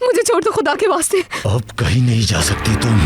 [SPEAKER 2] मुझे छोड़ दो खुदा के वास्ते।
[SPEAKER 10] अब कहीं नहीं जा सकती तुम।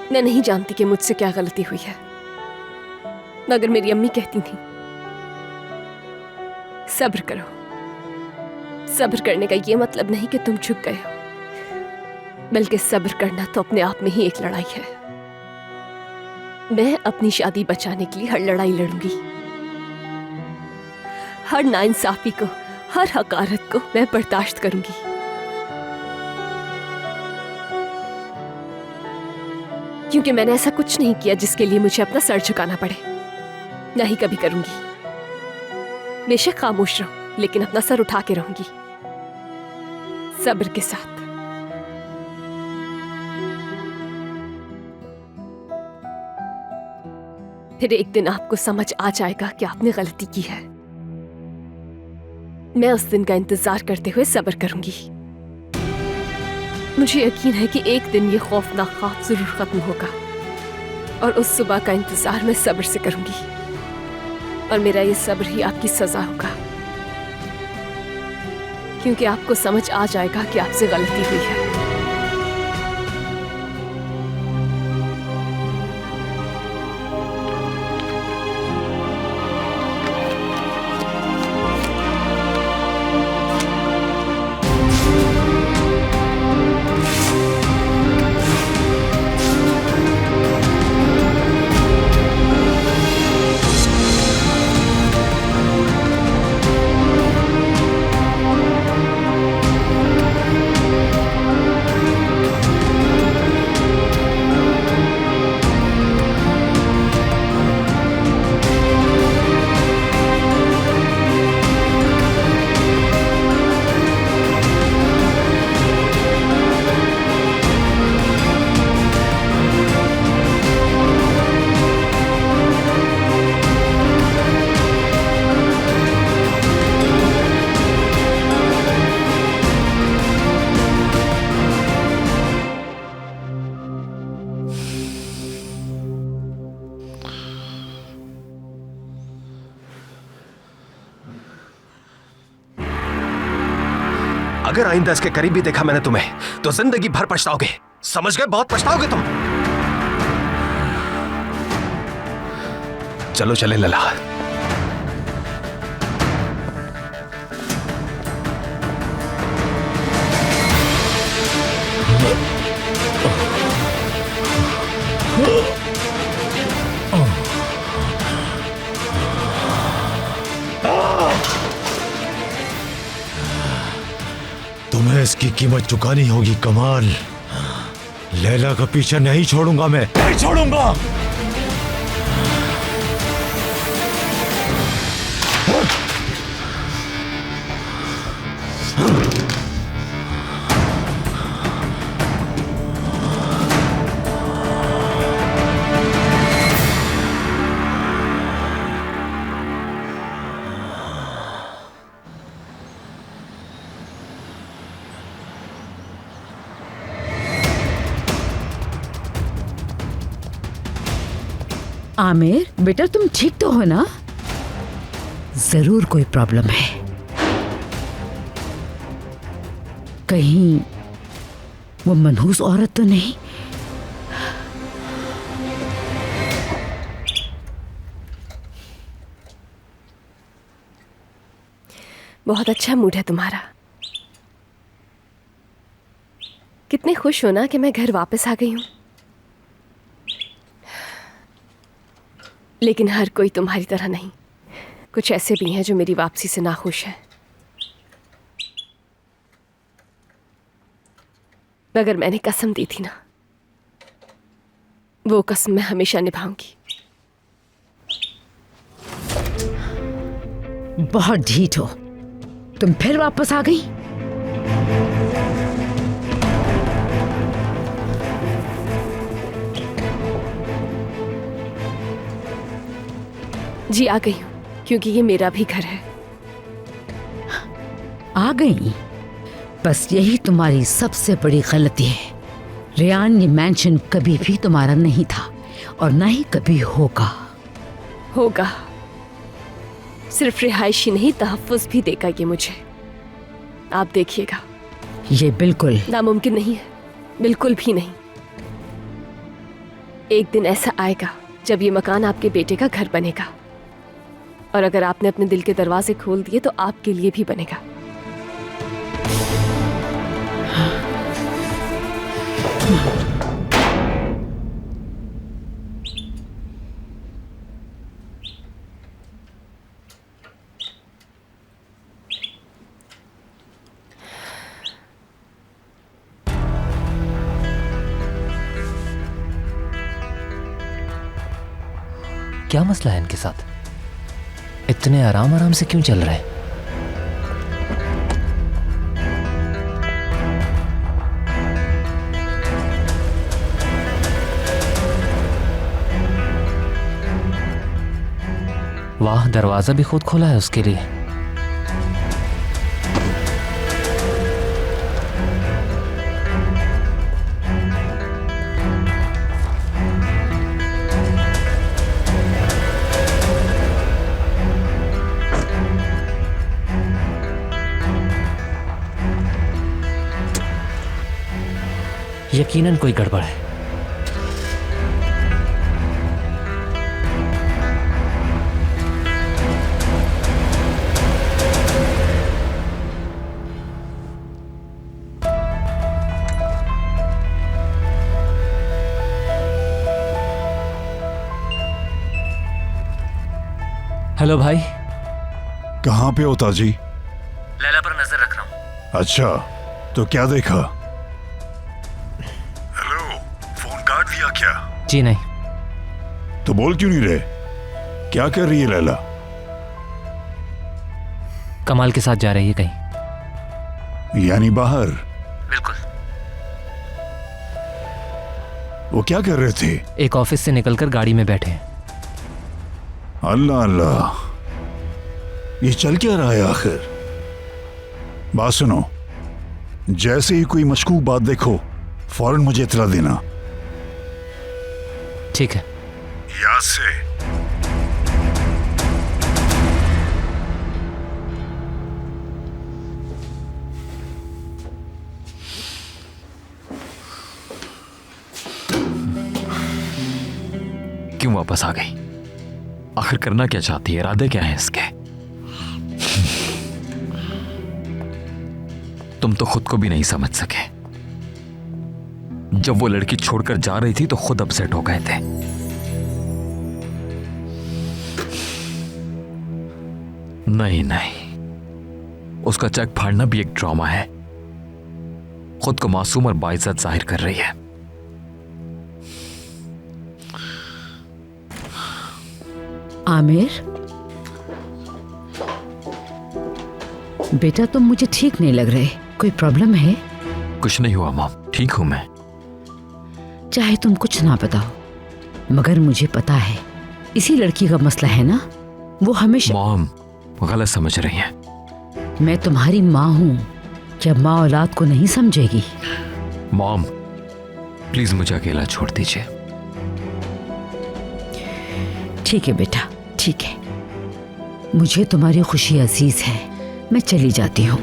[SPEAKER 2] मैं नहीं जानती कि मुझसे क्या गलती हुई है, मगर मेरी अम्मी कहती थी सब्र करो। सब्र करने का ये मतलब नहीं कि तुम झुक गए हो, बल्कि सब्र करना तो अपने आप में ही एक लड़ाई है। मैं अपनी शादी बचाने के लिए हर लड़ाई लड़ूंगी। हर नाइंसाफी को, हर हकारत को मैं बर्दाश्त करूंगी। क्योंकि मैंने ऐसा कुछ नहीं किया जिसके लिए मुझे अपना सर झुकाना पड़े, ना ही कभी करूंगी। बेशक खामोश रहूं, लेकिन अपना सर उठा के रहूंगी, सब्र के साथ। फिर एक दिन आपको समझ आ जाएगा कि आपने गलती की है। मैं उस दिन का इंतजार करते हुए सब्र करूंगी। मुझे यकीन है कि एक दिन ये खौफनाक ख्वाब जरूर खत्म होगा और उस सुबह का इंतजार मैं सब्र से करूंगी और मेरा ये सब्र ही आपकी सजा होगा, क्योंकि आपको समझ आ जाएगा कि आपसे गलती हुई है।
[SPEAKER 3] अगर आइंदा इसके करीब भी देखा मैंने तुम्हें तो जिंदगी भर पछताओगे, समझ गए? बहुत पछताओगे तुम। चलो चले लला।
[SPEAKER 10] तुम्हें इसकी कीमत चुकानी होगी कमाल। लैला का पीछा नहीं छोड़ूंगा, मैं नहीं छोड़ूंगा।
[SPEAKER 4] आमिर बेटा, तुम ठीक तो हो ना? जरूर कोई प्रॉब्लम है। कहीं वो मनहूस औरत तो नहीं?
[SPEAKER 2] बहुत अच्छा मूड है तुम्हारा। कितने खुश हो ना कि मैं घर वापस आ गई हूं। लेकिन हर कोई तुम्हारी तरह नहीं, कुछ ऐसे भी हैं जो मेरी वापसी से नाखुश हैं। मगर मैंने कसम दी थी ना, वो कसम मैं हमेशा निभाऊंगी।
[SPEAKER 4] बहुत ढीठ हो तुम, फिर वापस आ गई।
[SPEAKER 2] जी आ गई हूं, क्योंकि ये मेरा भी घर है।
[SPEAKER 4] आ गई? बस यही तुम्हारी सबसे बड़ी गलती है। रेयान, ये मैंशन कभी भी तुम्हारा नहीं था और ना ही कभी होगा।
[SPEAKER 2] होगा। सिर्फ रिहायशी नहीं, तहफ्फुज़ भी देगा ये मुझे। आप देखिएगा।
[SPEAKER 4] ये बिल्कुल
[SPEAKER 2] नामुमकिन नहीं है, बिल्कुल भी नहीं। एक दिन ऐसा आएगा जब ये मकान आपके बेटे का घर बनेगा, और अगर आपने अपने दिल के दरवाजे खोल दिए तो आपके लिए भी बनेगा।
[SPEAKER 12] क्या मसला है इनके साथ? इतने आराम आराम से क्यों चल रहे हैं? वाह, दरवाजा भी खुद खोला है उसके लिए। यकीनन कोई गड़बड़ है। हेलो भाई।
[SPEAKER 13] कहाँ पे हो ताजी?
[SPEAKER 12] लैला पर नजर रख रहा हूँ।
[SPEAKER 13] अच्छा, तो क्या देखा? हेलो, फोन काट दिया क्या?
[SPEAKER 12] जी नहीं।
[SPEAKER 13] तो बोल क्यों नहीं रहे? क्या कर रही है लैला?
[SPEAKER 12] कमाल के साथ जा रही है कहीं।
[SPEAKER 13] यानी बाहर?
[SPEAKER 12] बिल्कुल।
[SPEAKER 13] वो क्या कर रहे थे?
[SPEAKER 12] एक ऑफिस से निकलकर गाड़ी में बैठे हैं।
[SPEAKER 13] अल्लाह अल्लाह, ये चल क्या रहा है आखिर? बात सुनो, जैसे ही कोई मशकूक बात देखो फौरन मुझे इतला देना।
[SPEAKER 12] ठीक है।
[SPEAKER 13] याद से।
[SPEAKER 11] क्यों वापस आ गई? आखिर करना क्या चाहती है? इरादे क्या हैं इसके? तुम तो खुद को भी नहीं समझ सके। जब वो लड़की छोड़कर जा रही थी तो खुद अपसेट हो गए थे। नहीं नहीं, उसका चेक फाड़ना भी एक ड्रामा है। खुद को मासूम और बाइज्जत जाहिर कर रही है।
[SPEAKER 4] आमिर, बेटा तुम मुझे ठीक नहीं लग रहे। कोई प्रॉब्लम है?
[SPEAKER 11] कुछ नहीं हुआ मॉम, ठीक हूं मैं।
[SPEAKER 4] चाहे तुम कुछ ना बताओ, मगर मुझे पता है इसी लड़की का मसला है ना। वो हमेशा।
[SPEAKER 11] मॉम गलत समझ रही हैं।
[SPEAKER 4] मैं तुम्हारी माँ हूँ, क्या माँ औलाद को नहीं समझेगी?
[SPEAKER 11] मॉम प्लीज मुझे अकेला छोड़ दीजिए।
[SPEAKER 4] ठीक है बेटा, ठीक है। मुझे तुम्हारी खुशी अजीज है। मैं चली जाती हूँ।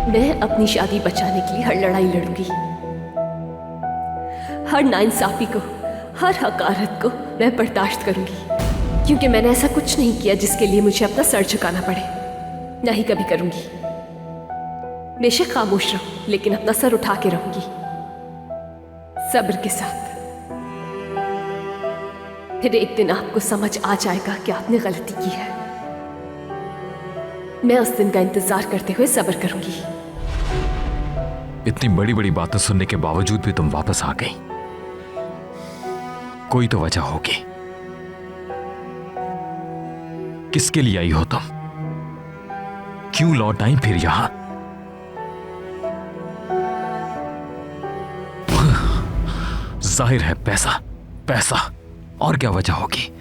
[SPEAKER 2] मैं अपनी शादी बचाने के लिए हर लड़ाई लड़ूंगी। हर नाइंसाफी को, हर हकारत को मैं बर्दाश्त करूंगी, क्योंकि मैंने ऐसा कुछ नहीं किया जिसके लिए मुझे अपना सर झुकाना पड़े। ना ही कभी करूंगी। बेशक खामोश रहूं, लेकिन अपना सर उठा के रहूंगी, सब्र के साथ। फिर एक दिन आपको समझ आ जाएगा कि आपने गलती की है। मैं उस दिन का इंतजार करते हुए सब्र करूंगी।
[SPEAKER 11] इतनी बड़ी बड़ी बातें सुनने के बावजूद भी तुम वापस आ गई। कोई तो वजह होगी। किसके लिए आई हो तुम? क्यों लौट आई फिर यहां? जाहिर है पैसा, पैसा। और क्या वजह होगी?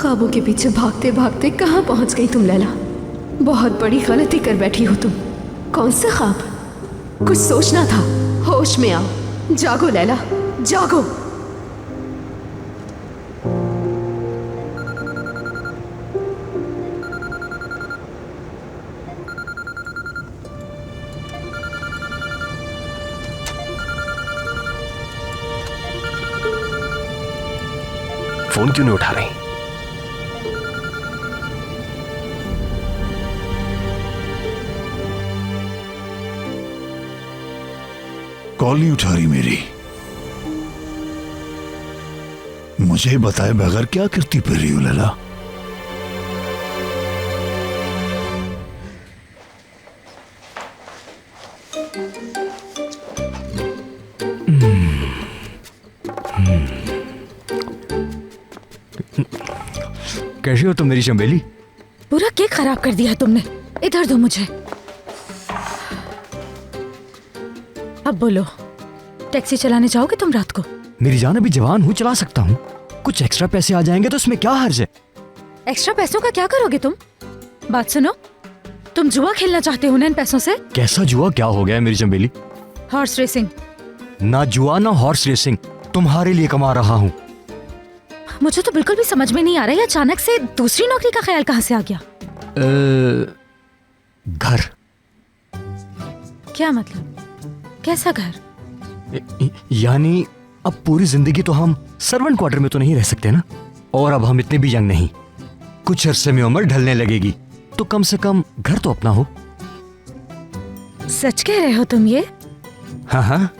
[SPEAKER 2] ख्वाबों के पीछे भागते भागते कहाँ पहुंच गई तुम लैला? बहुत बड़ी गलती कर बैठी हो तुम। कौन सा ख्वाब? कुछ सोचना था। होश में आओ, जागो लैला, जागो।
[SPEAKER 3] फोन क्यों नहीं उठा रही?
[SPEAKER 13] कॉल नहीं उठा रही मेरी। मुझे बताए बगैर क्या करती फिर रही हो लैला?
[SPEAKER 14] कैसी हो तुम मेरी चमेली?
[SPEAKER 9] पूरा केक खराब कर दिया तुमने। इधर दो मुझे। अब बोलो, टैक्सी चलाने जाओगे तुम रात को?
[SPEAKER 14] मेरी जान अभी जवान हूँ, चला सकता हूँ। कुछ एक्स्ट्रा पैसे आ जाएंगे तो इसमें क्या हर्ज है?
[SPEAKER 9] एक्स्ट्रा पैसों का क्या करोगे तुम? बात सुनो, तुम जुआ खेलना चाहते हो ना इन पैसों से?
[SPEAKER 14] कैसा जुआ? क्या हो गया है मेरी चमेली?
[SPEAKER 9] Horse racing.
[SPEAKER 14] ना जुआ ना हॉर्स रेसिंग, तुम्हारे लिए कमा रहा हूँ।
[SPEAKER 9] मुझे तो बिल्कुल भी समझ में नहीं आ रहा है, अचानक से दूसरी नौकरी का ख्याल कहाँ से आ गया?
[SPEAKER 14] घर।
[SPEAKER 9] क्या मतलब? कैसा घर?
[SPEAKER 14] यानी अब पूरी जिंदगी तो हम सर्वेंट क्वार्टर में तो नहीं रह सकते ना, और अब हम इतने भी यंग नहीं। कुछ अरसे में उम्र ढलने लगेगी तो कम से कम घर तो अपना हो।
[SPEAKER 9] सच कह रहे हो तुम ये?
[SPEAKER 14] हाँ हाँ।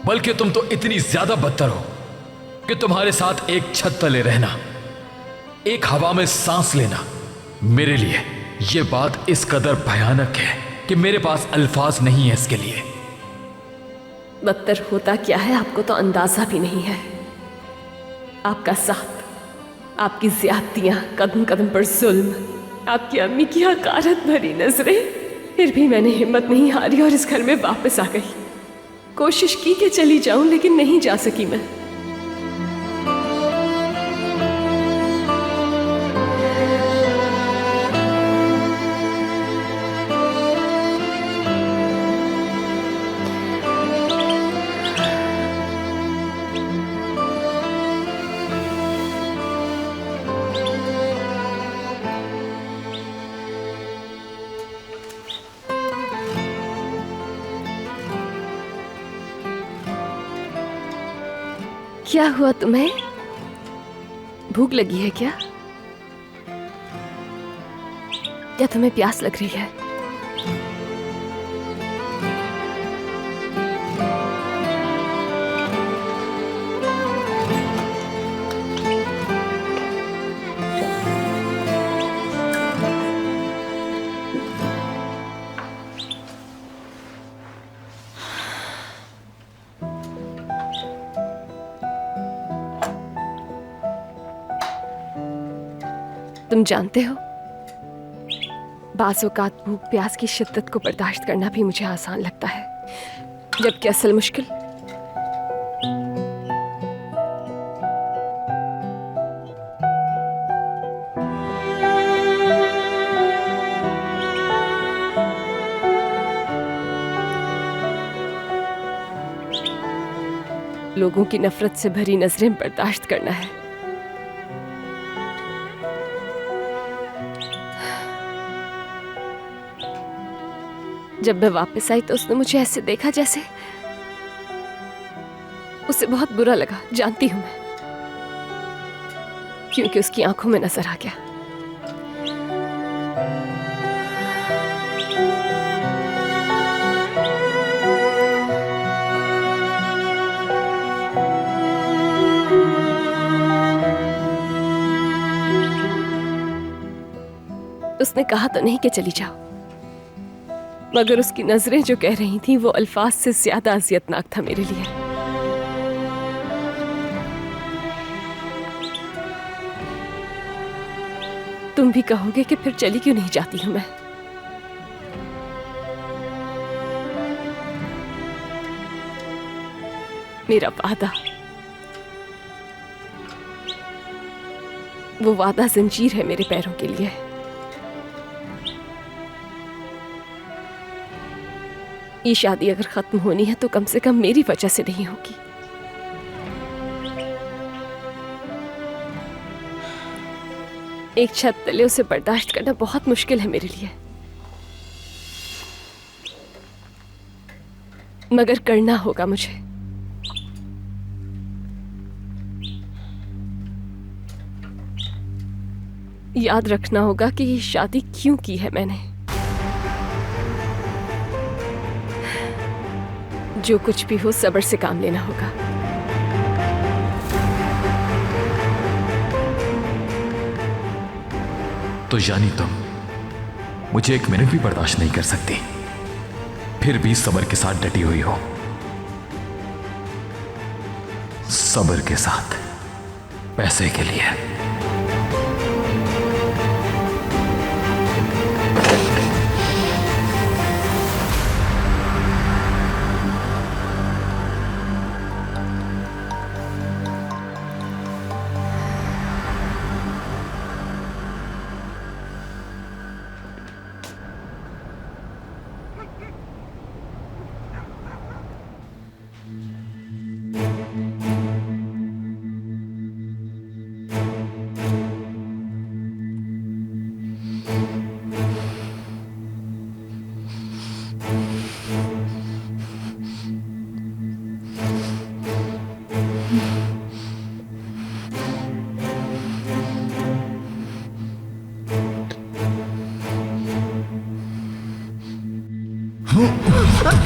[SPEAKER 1] बल्कि तुम तो इतनी ज्यादा बदतर हो कि तुम्हारे साथ एक छत तले रहना, एक हवा में सांस लेना, मेरे लिए यह बात इस कदर भयानक है कि मेरे पास अल्फाज नहीं है इसके लिए।
[SPEAKER 2] बदतर होता क्या है आपको तो अंदाजा भी नहीं है। आपका साथ, आपकी ज्यादतियां, कदम कदम पर जुल्म, आपकी अम्मी की हकारत भरी नजरें, फिर भी मैंने हिम्मत नहीं हारी और इस घर में वापस आ गई। कोशिश की कि चली जाऊं लेकिन नहीं जा सकी मैं। क्या हुआ तुम्हें? भूख लगी है क्या? या तुम्हें प्यास लग रही है? तुम जानते हो, बाज़ औक़ात भूख प्यास की शिद्दत को बर्दाश्त करना भी मुझे आसान लगता है, जबकि असल मुश्किल लोगों की नफरत से भरी नजरें बर्दाश्त करना है। जब मैं वापस आई तो उसने मुझे ऐसे देखा जैसे उसे बहुत बुरा लगा। जानती हूं मैं, क्योंकि उसकी आंखों में नजर आ गया। उसने कहा तो नहीं कि चली जाओ, मगर उसकी नजरें जो कह रही थीं वो अल्फाज से ज्यादा अजियतनाक था मेरे लिए। तुम भी कहोगे कि फिर चली क्यों नहीं जाती हूं मैं। मेरा वादा, वो वादा जंजीर है मेरे पैरों के लिए। ये शादी अगर खत्म होनी है तो कम से कम मेरी वजह से नहीं होगी। एक छत तले उसे बर्दाश्त करना बहुत मुश्किल है मेरे लिए, मगर करना होगा मुझे। याद रखना होगा कि ये शादी क्यों की है मैंने। जो कुछ भी हो सब्र से काम लेना होगा।
[SPEAKER 11] तो यानी तुम मुझे 1 मिनट भी बर्दाश्त नहीं कर सकती, फिर भी सब्र के साथ डटी हुई हो। सब्र के साथ पैसे के लिए।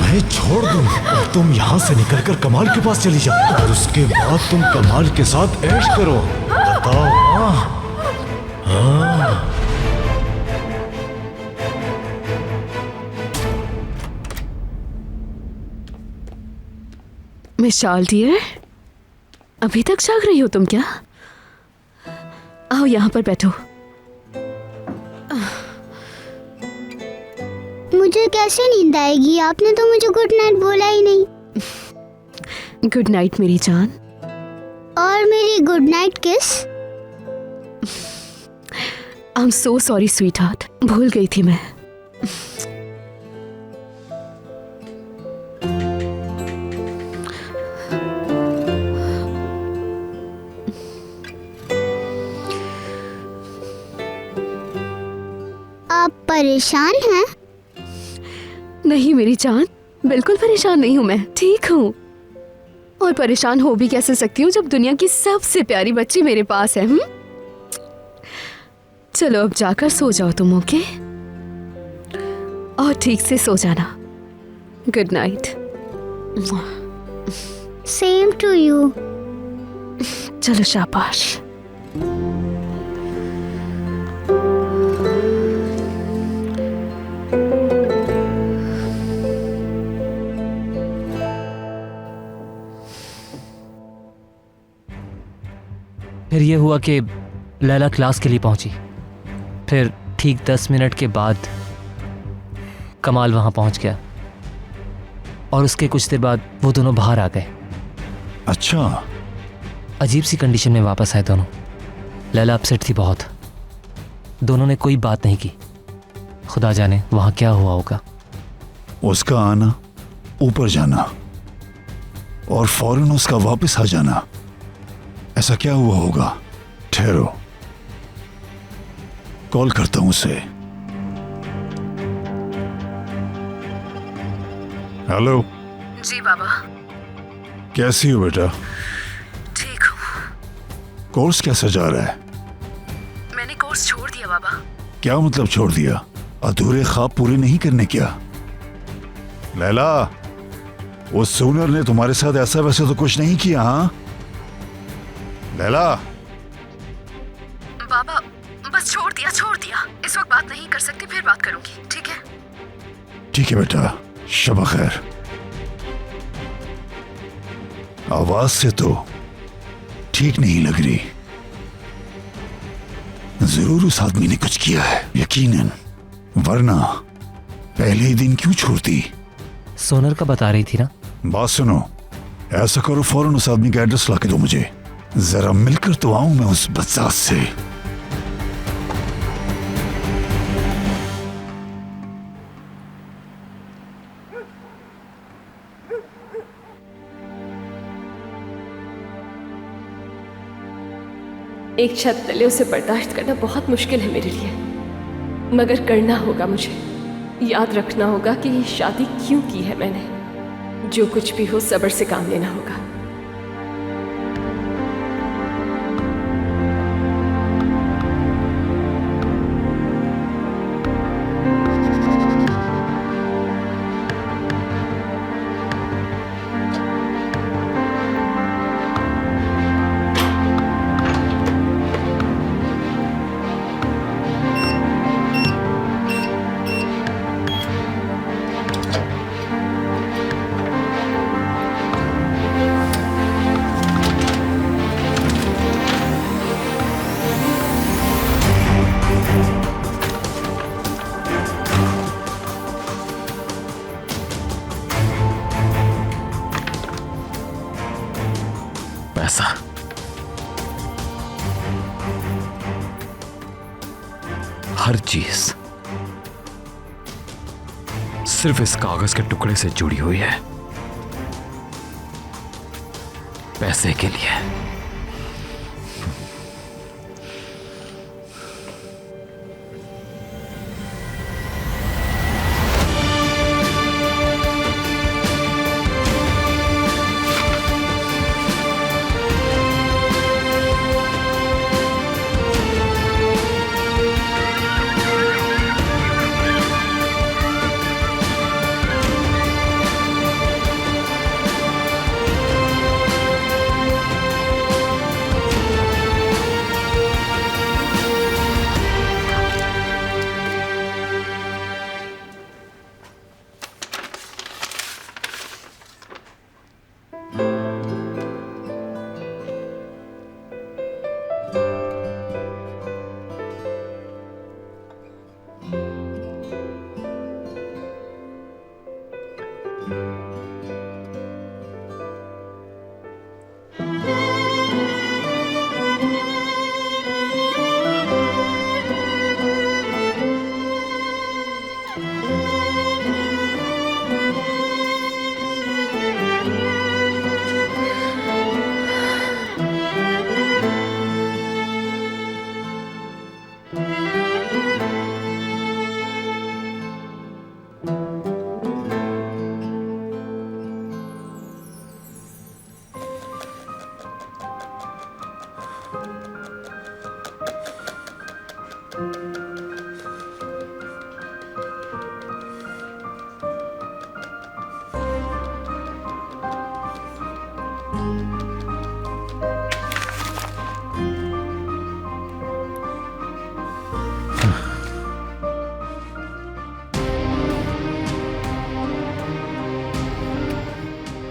[SPEAKER 10] मैं छोड़ दूं और तुम यहाँ से निकलकर कमाल के पास चली जाओ और उसके बाद तुम कमाल के साथ ऐश करो। बताओ। हाँ।
[SPEAKER 2] मिशाल डियर, अभी तक जाग रही हो तुम क्या? आओ यहाँ पर बैठो।
[SPEAKER 8] मुझे कैसे नींद आएगी? आपने तो मुझे गुड नाइट बोला ही नहीं।
[SPEAKER 2] गुड नाइट मेरी जान।
[SPEAKER 8] और मेरी गुड नाइट किस?
[SPEAKER 2] I am so sorry sweet heart, भूल गई थी मैं।
[SPEAKER 8] आप परेशान हैं?
[SPEAKER 2] नहीं मेरी जान, बिल्कुल परेशान नहीं हूँ मैं, ठीक हूँ। और परेशान हो भी कैसे सकती हूँ जब दुनिया की सबसे प्यारी बच्ची मेरे पास है। चलो अब जाकर सो जाओ तुम, ओके? और ठीक से सो जाना। Good night.
[SPEAKER 8] Same to you.
[SPEAKER 2] चलो शाबाश।
[SPEAKER 12] फिर ये हुआ कि लैला क्लास के लिए पहुंची। फिर ठीक 10 मिनट के बाद कमाल वहां पहुंच गया और उसके कुछ देर बाद वो दोनों बाहर आ गए।
[SPEAKER 13] अच्छा।
[SPEAKER 12] अजीब सी कंडीशन में वापस आए दोनों। लैला अपसेट थी बहुत। दोनों ने कोई बात नहीं की। खुदा जाने वहां क्या हुआ होगा।
[SPEAKER 13] उसका आना, ऊपर जाना और फौरन उसका वापस आ जाना, ऐसा क्या हुआ होगा? ठहरो, कॉल करता हूं उसे। हेलो।
[SPEAKER 2] जी बाबा।
[SPEAKER 13] कैसी हो बेटा?
[SPEAKER 2] ठीक हूँ।
[SPEAKER 13] कोर्स कैसा जा रहा है?
[SPEAKER 2] मैंने कोर्स छोड़ दिया बाबा।
[SPEAKER 13] क्या मतलब छोड़ दिया? अधूरे ख्वाब पूरे नहीं करने क्या? लैला, उस सूनर ने तुम्हारे साथ ऐसा वैसा तो कुछ नहीं किया? हाँ लैला।
[SPEAKER 2] बाबा बस छोड़ दिया। इस वक्त बात नहीं कर सकती, फिर बात करूंगी, ठीक है?
[SPEAKER 13] ठीक है बेटा, शब खैर। आवाज से तो ठीक नहीं लग रही। जरूर उस आदमी ने कुछ किया है, यकीनन, वरना पहले ही दिन क्यों छोड़ती?
[SPEAKER 12] सोनर का बता रही थी ना।
[SPEAKER 13] बात सुनो, ऐसा करो फौरन उस आदमी का एड्रेस लाके दो मुझे। जरा मिलकर तो आऊं मैं उस बदसास से।
[SPEAKER 2] एक छत तले उसे बर्दाश्त करना बहुत मुश्किल है मेरे लिए, मगर करना होगा मुझे। याद रखना होगा कि ये शादी क्यों की है मैंने। जो कुछ भी हो सब्र से काम लेना होगा।
[SPEAKER 11] पैसा, हर चीज सिर्फ इस कागज के टुकड़े से जुड़ी हुई है, पैसे के लिए।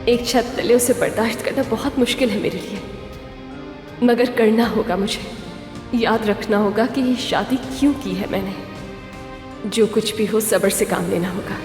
[SPEAKER 2] एक छत तले उसे बर्दाश्त करना बहुत मुश्किल है मेरे लिए, मगर करना होगा मुझे। याद रखना होगा कि ये शादी क्यों की है मैंने। जो कुछ भी हो सब्र से काम लेना होगा।